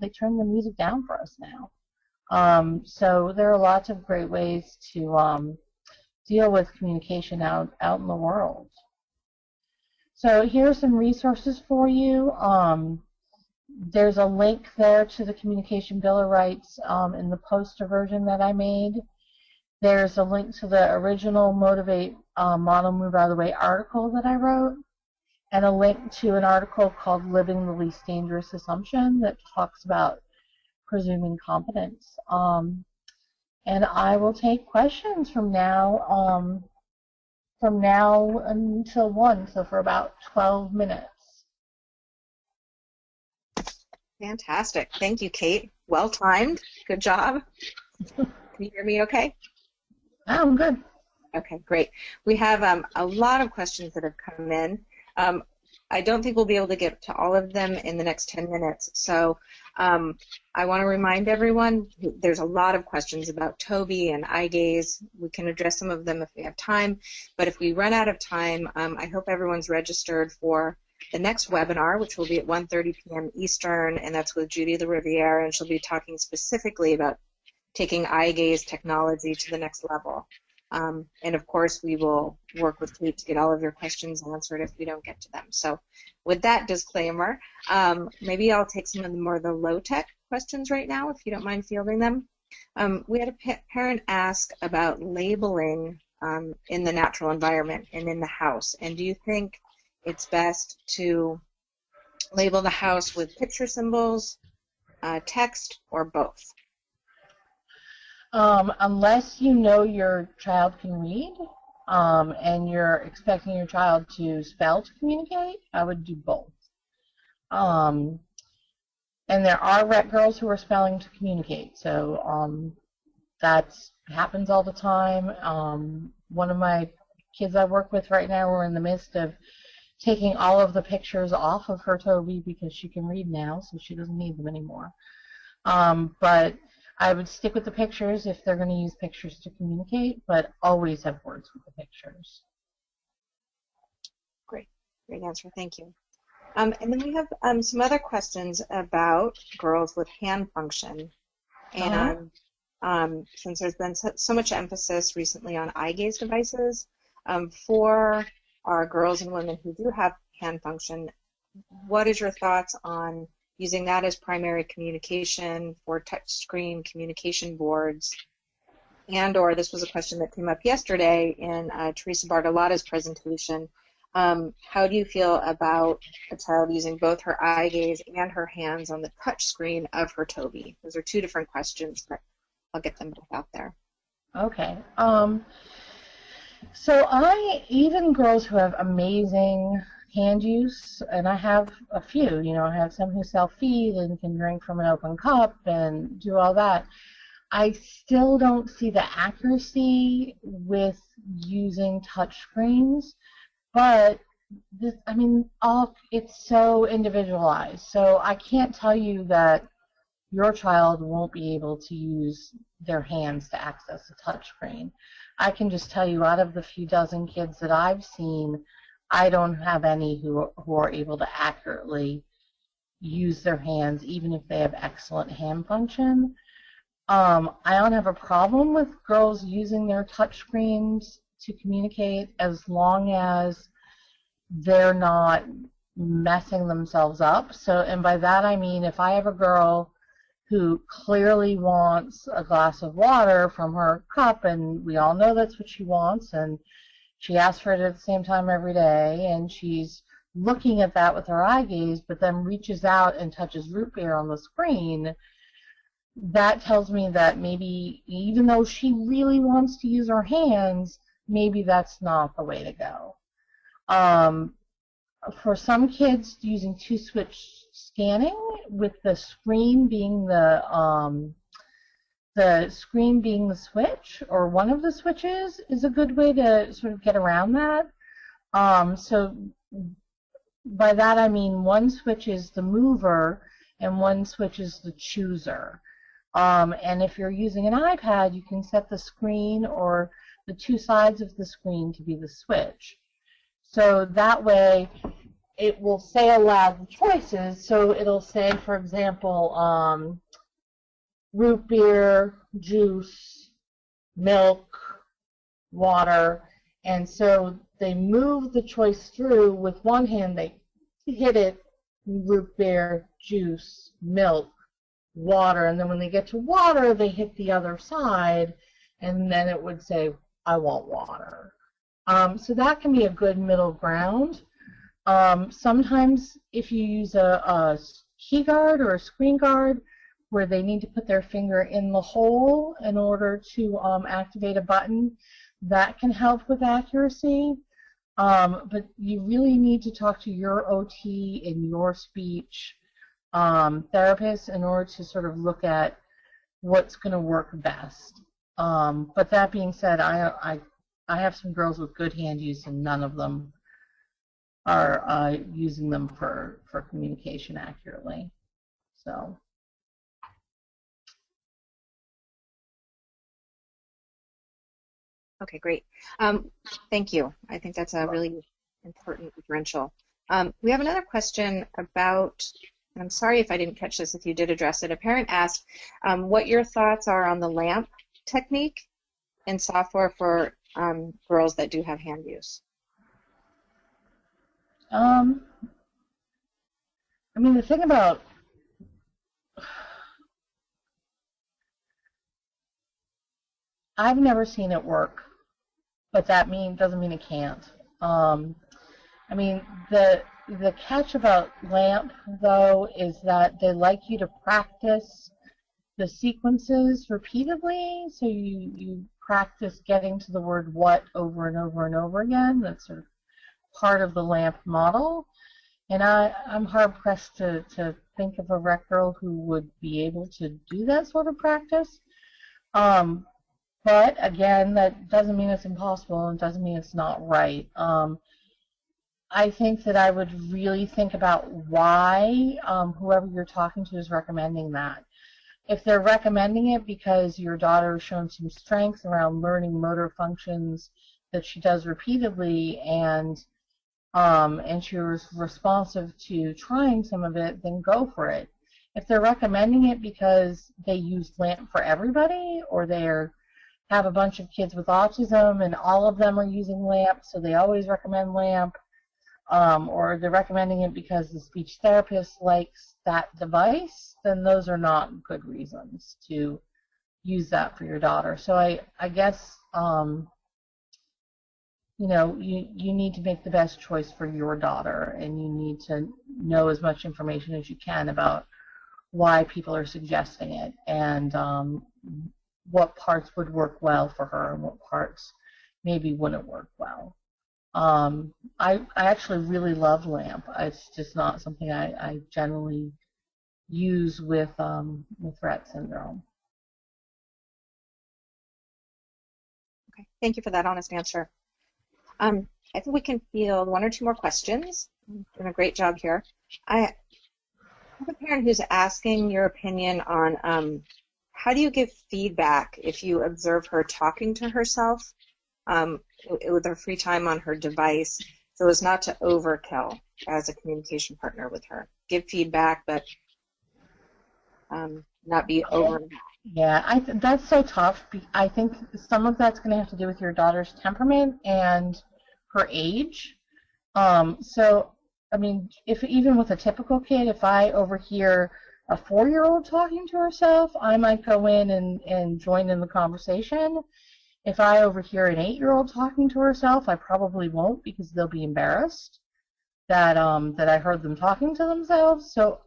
they turn the music down for us now. So there are lots of great ways to deal with communication out in the world. So here are some resources for you. There's a link there to the Communication Bill of Rights in the poster version that I made. There's a link to the original Motivate Model Move Out of the Way article that I wrote, and a link to an article called Living the Least Dangerous Assumption that talks about presuming competence. And I will take questions from now until 1, so for about 12 minutes. Fantastic. Thank you, Kate. Well timed. Good job. Can you hear me okay? I'm good. Okay, great. We have a lot of questions that have come in. I don't think we'll be able to get to all of them in the next 10 minutes. So I want to remind everyone, there's a lot of questions about Toby and eye gaze. We can address some of them if we have time. But if we run out of time, I hope everyone's registered for the next webinar, which will be at 1:30 p.m. Eastern, and that's with Judy LaRiviere, and she'll be talking specifically about taking eye gaze technology to the next level. And of course, we will work with Kate to get all of your questions answered if we don't get to them. So with that disclaimer, maybe I'll take some of the low-tech questions right now, if you don't mind fielding them. We had a parent ask about labeling in the natural environment and in the house. And do you think it's best to label the house with picture symbols, text, or both? Unless you know your child can read and you're expecting your child to spell to communicate, I would do both. And there are Rett girls who are spelling to communicate, so that happens all the time. One of my kids I work with right now, we're in the midst of taking all of the pictures off of her Toby because she can read now, so she doesn't need them anymore. But I would stick with the pictures if they're going to use pictures to communicate, but always have words with the pictures. Great. Great answer. Thank you. And then we have some other questions about girls with hand function. And since there's been so much emphasis recently on eye gaze devices, for our girls and women who do have hand function, what is your thoughts on using that as primary communication for touchscreen communication boards? and or this was a question that came up yesterday in Teresa Bartolotta's presentation. How do you feel about a child using both her eye gaze and her hands on the touch screen of her Tobii? Those are two different questions, but I'll get them both out there. Okay. So even girls who have amazing hand use, and I have a few, I have some who self-feed and can drink from an open cup and do all that. I still don't see the accuracy with using touch screens, but it's so individualized. So I can't tell you that your child won't be able to use their hands to access a touch screen. I can just tell you, out of the few dozen kids that I've seen, I don't have any who are able to accurately use their hands, even if they have excellent hand function. I don't have a problem with girls using their touch screens to communicate, as long as they're not messing themselves up. So, and by that I mean, if I have a girl who clearly wants a glass of water from her cup, and we all know that's what she wants, and she asks for it at the same time every day, and she's looking at that with her eye gaze, but then reaches out and touches root beer on the screen, that tells me that maybe, even though she really wants to use her hands, maybe that's not the way to go. For some kids, using two-switch scanning with the screen being the switch, or one of the switches, is a good way to sort of get around that. So by that I mean one switch is the mover and one switch is the chooser. And if you're using an iPad, you can set the screen or the two sides of the screen to be the switch. So that way it will say aloud the choices. So it'll say, for example, root beer, juice, milk, water. And so they move the choice through. With one hand, they hit it, root beer, juice, milk, water. And then when they get to water, they hit the other side, and then it would say, I want water. So that can be a good middle ground. Sometimes if you use a key guard or a screen guard where they need to put their finger in the hole in order to activate a button, that can help with accuracy. But you really need to talk to your OT and your speech therapist in order to sort of look at what's going to work best. But that being said, I have some girls with good hand use, and none of them are using them for communication accurately. So. Okay, great. Thank you. I think that's a really important differential. We have another question about, and I'm sorry if I didn't catch this, if you did address it. A parent asked what your thoughts are on the lamp technique in software for girls that do have hand use. I mean, the thing about I've never seen it work, but that doesn't mean it can't. I mean, the catch about LAMP, though, is that they like you to practice the sequences repeatedly, so you practice getting to the word what over and over and over again. That's sort of part of the LAMP model. And I'm hard-pressed to think of a Rett girl who would be able to do that sort of practice. But, again, that doesn't mean it's impossible, and doesn't mean it's not right. I think that I would really think about why whoever you're talking to is recommending that. If they're recommending it because your daughter has shown some strength around learning motor functions that she does repeatedly, and she was responsive to trying some of it, then go for it. If they're recommending it because they use LAMP for everybody, or they have a bunch of kids with autism and all of them are using LAMP, so they always recommend LAMP, or they're recommending it because the speech therapist likes that device, then those are not good reasons to use that for your daughter. So I guess, you know, you need to make the best choice for your daughter, and you need to know as much information as you can about why people are suggesting it, and what parts would work well for her and what parts maybe wouldn't work well. I actually really love LAMP. It's just not something I generally use with Rett syndrome. Okay, thank you for that honest answer. I think we can field one or two more questions. You're doing a great job here. I have a parent who's asking your opinion on how do you give feedback if you observe her talking to herself with her free time on her device, so as not to overkill as a communication partner with her. Give feedback, but not be over. Yeah, that's so tough. I think some of that's going to have to do with your daughter's temperament and her age. So, I mean, if even with a typical kid, if I overhear a 4-year-old talking to herself, I might go in and join in the conversation. If I overhear an 8-year-old talking to herself, I probably won't, because they'll be embarrassed that I heard them talking to themselves. So,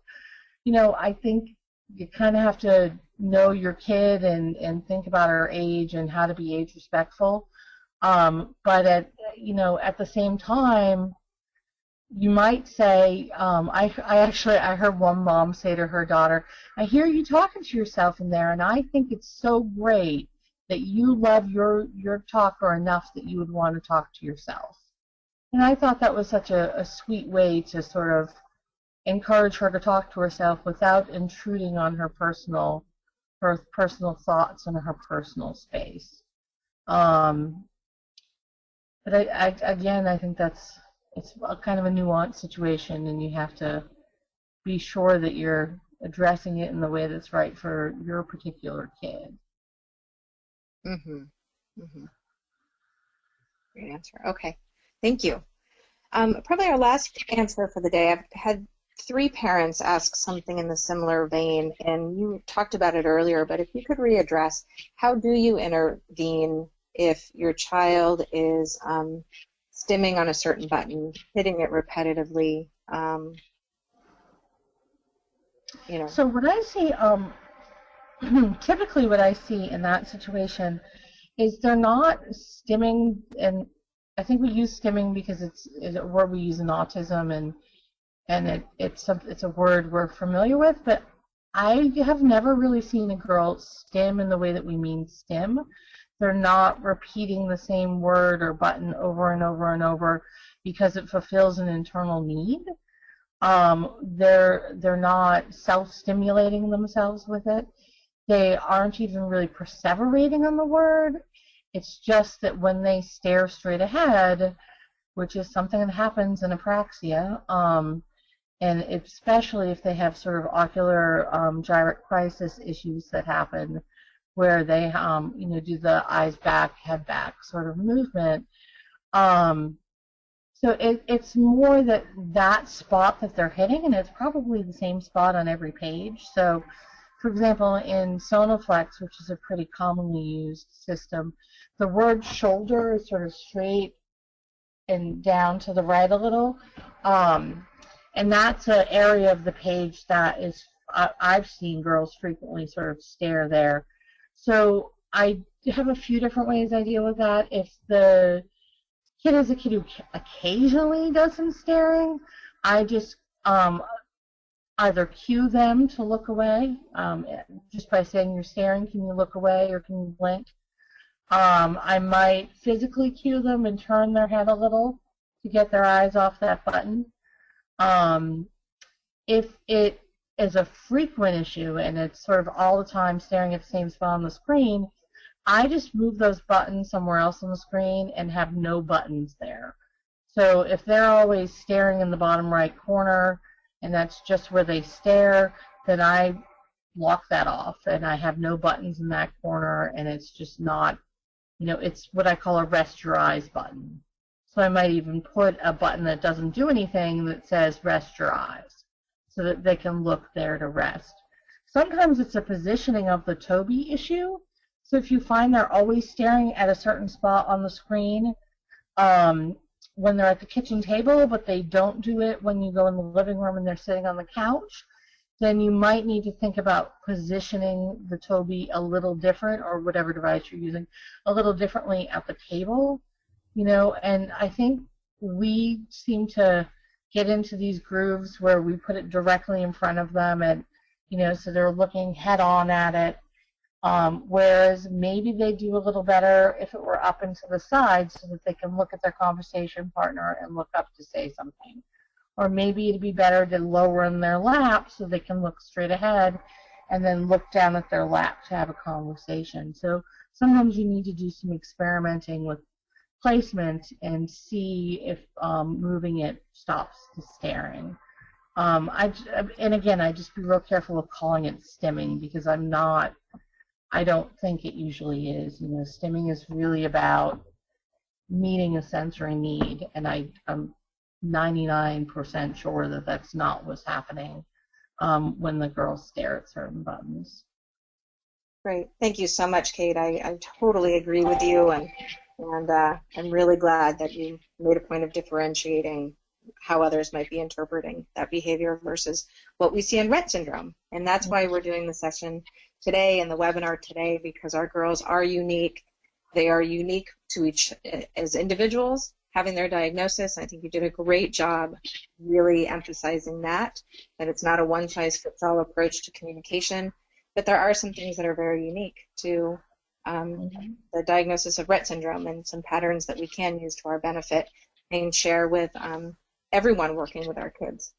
you know, I think you kind of have to know your kid and think about her age and how to be age respectful. But at the same time, you might say, I heard one mom say to her daughter, "I hear you talking to yourself in there, and I think it's so great that you love your talker enough that you would want to talk to yourself." And I thought that was such a sweet way to sort of encourage her to talk to herself without intruding on her personal thoughts and her personal space. But I think it's a kind of a nuanced situation, and you have to be sure that you're addressing it in the way that's right for your particular kid. Great answer. Okay, thank you. Probably our last answer for the day. I've had 3 parents ask something in the similar vein, and you talked about it earlier, but if you could readdress, how do you intervene if your child is stimming on a certain button, hitting it repetitively? So what I see, typically what I see in that situation is they're not stimming, and I think we use stimming because it's a word we use in autism, and it's a word we're familiar with, but I have never really seen a girl stim in the way that we mean stim. They're not repeating the same word or button over and over and over because it fulfills an internal need. They're not self-stimulating themselves with it. They aren't even really perseverating on the word. It's just that when they stare straight ahead, which is something that happens in apraxia, and especially if they have sort of ocular gyrate crisis issues that happen, where they do the eyes back, head back sort of movement. So it's more that spot that they're hitting, and it's probably the same spot on every page. So, for example, in Sonoflex, which is a pretty commonly used system, the word shoulder is sort of straight and down to the right a little. And that's an area of the page that is, I've seen girls frequently sort of stare there. So I have a few different ways I deal with that. If the kid is a kid who occasionally does some staring, I just either cue them to look away, just by saying, "You're staring, can you look away or can you blink?" I might physically cue them and turn their head a little to get their eyes off that button. If it is a frequent issue and it's sort of all the time staring at the same spot on the screen, I just move those buttons somewhere else on the screen and have no buttons there. So if they're always staring in the bottom right corner and that's just where they stare, then I block that off and I have no buttons in that corner, and it's just not, it's what I call a rest your eyes button. So I might even put a button that doesn't do anything that says rest your eyes, so that they can look there to rest. Sometimes it's a positioning of the Toby issue. So if you find they're always staring at a certain spot on the screen when they're at the kitchen table, but they don't do it when you go in the living room and they're sitting on the couch, then you might need to think about positioning the Toby a little different, or whatever device you're using, a little differently at the table, you know. And I think we seem to get into these grooves where we put it directly in front of them, and, you know, so they're looking head on at it. Whereas maybe they do a little better if it were up and to the side so that they can look at their conversation partner and look up to say something. Or maybe it'd be better to lower in their lap so they can look straight ahead and then look down at their lap to have a conversation. So sometimes you need to do some experimenting with placement and see if moving it stops the staring. And again, I just be real careful of calling it stimming, because I don't think it usually is. You know, stimming is really about meeting a sensory need, and I'm 99% sure that that's not what's happening when the girls stare at certain buttons. Great. Thank you so much, Kate. I totally agree with you, and I'm really glad that you made a point of differentiating how others might be interpreting that behavior versus what we see in Rett syndrome. And that's why we're doing the session today and the webinar today, because our girls are unique. They are unique to each as individuals, having their diagnosis. I think you did a great job really emphasizing that it's not a one-size-fits-all approach to communication, but there are some things that are very unique to the diagnosis of Rett syndrome, and some patterns that we can use to our benefit and share with everyone working with our kids.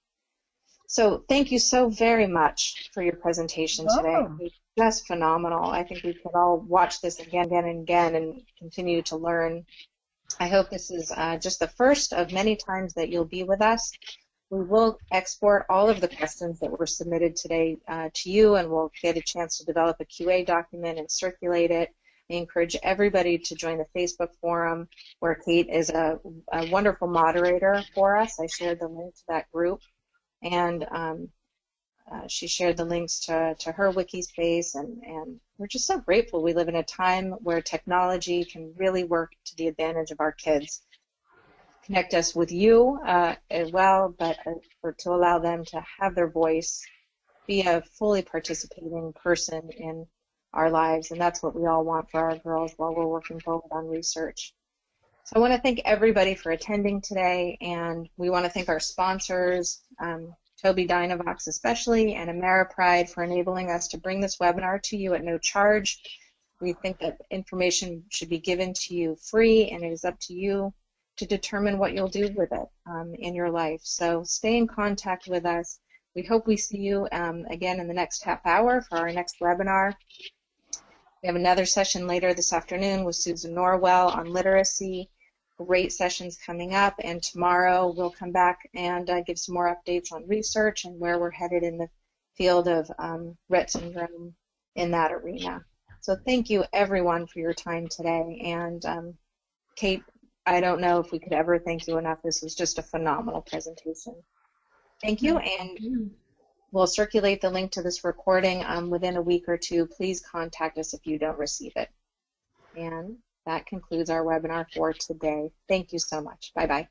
So thank you so very much for your presentation today. It was just phenomenal. I think we could all watch this again and again and continue to learn. I hope this is just the first of many times that you'll be with us. We will export all of the questions that were submitted today to you, and we'll get a chance to develop a QA document and circulate it. I encourage everybody to join the Facebook forum, where Kate is a wonderful moderator for us. I shared the link to that group, and she shared the links to her wiki space, and we're just so grateful. We live in a time where technology can really work to the advantage of our kids. Connect us with you as well, but to allow them to have their voice, be a fully participating person in our lives, and that's what we all want for our girls while we're working forward on research. So I want to thank everybody for attending today, and we want to thank our sponsors, Tobii Dynavox especially, and AmeriPride for enabling us to bring this webinar to you at no charge. We think that information should be given to you free, and it is up to you to determine what you'll do with it in your life. So stay in contact with us. We hope we see you again in the next half hour for our next webinar. We have another session later this afternoon with Susan Norwell on literacy. Great sessions coming up, and tomorrow we'll come back and give some more updates on research and where we're headed in the field of Rett syndrome in that arena. So thank you everyone for your time today, and Kate, I don't know if we could ever thank you enough. This was just a phenomenal presentation. Thank you, and we'll circulate the link to this recording within a week or two. Please contact us if you don't receive it. And that concludes our webinar for today. Thank you so much. Bye-bye.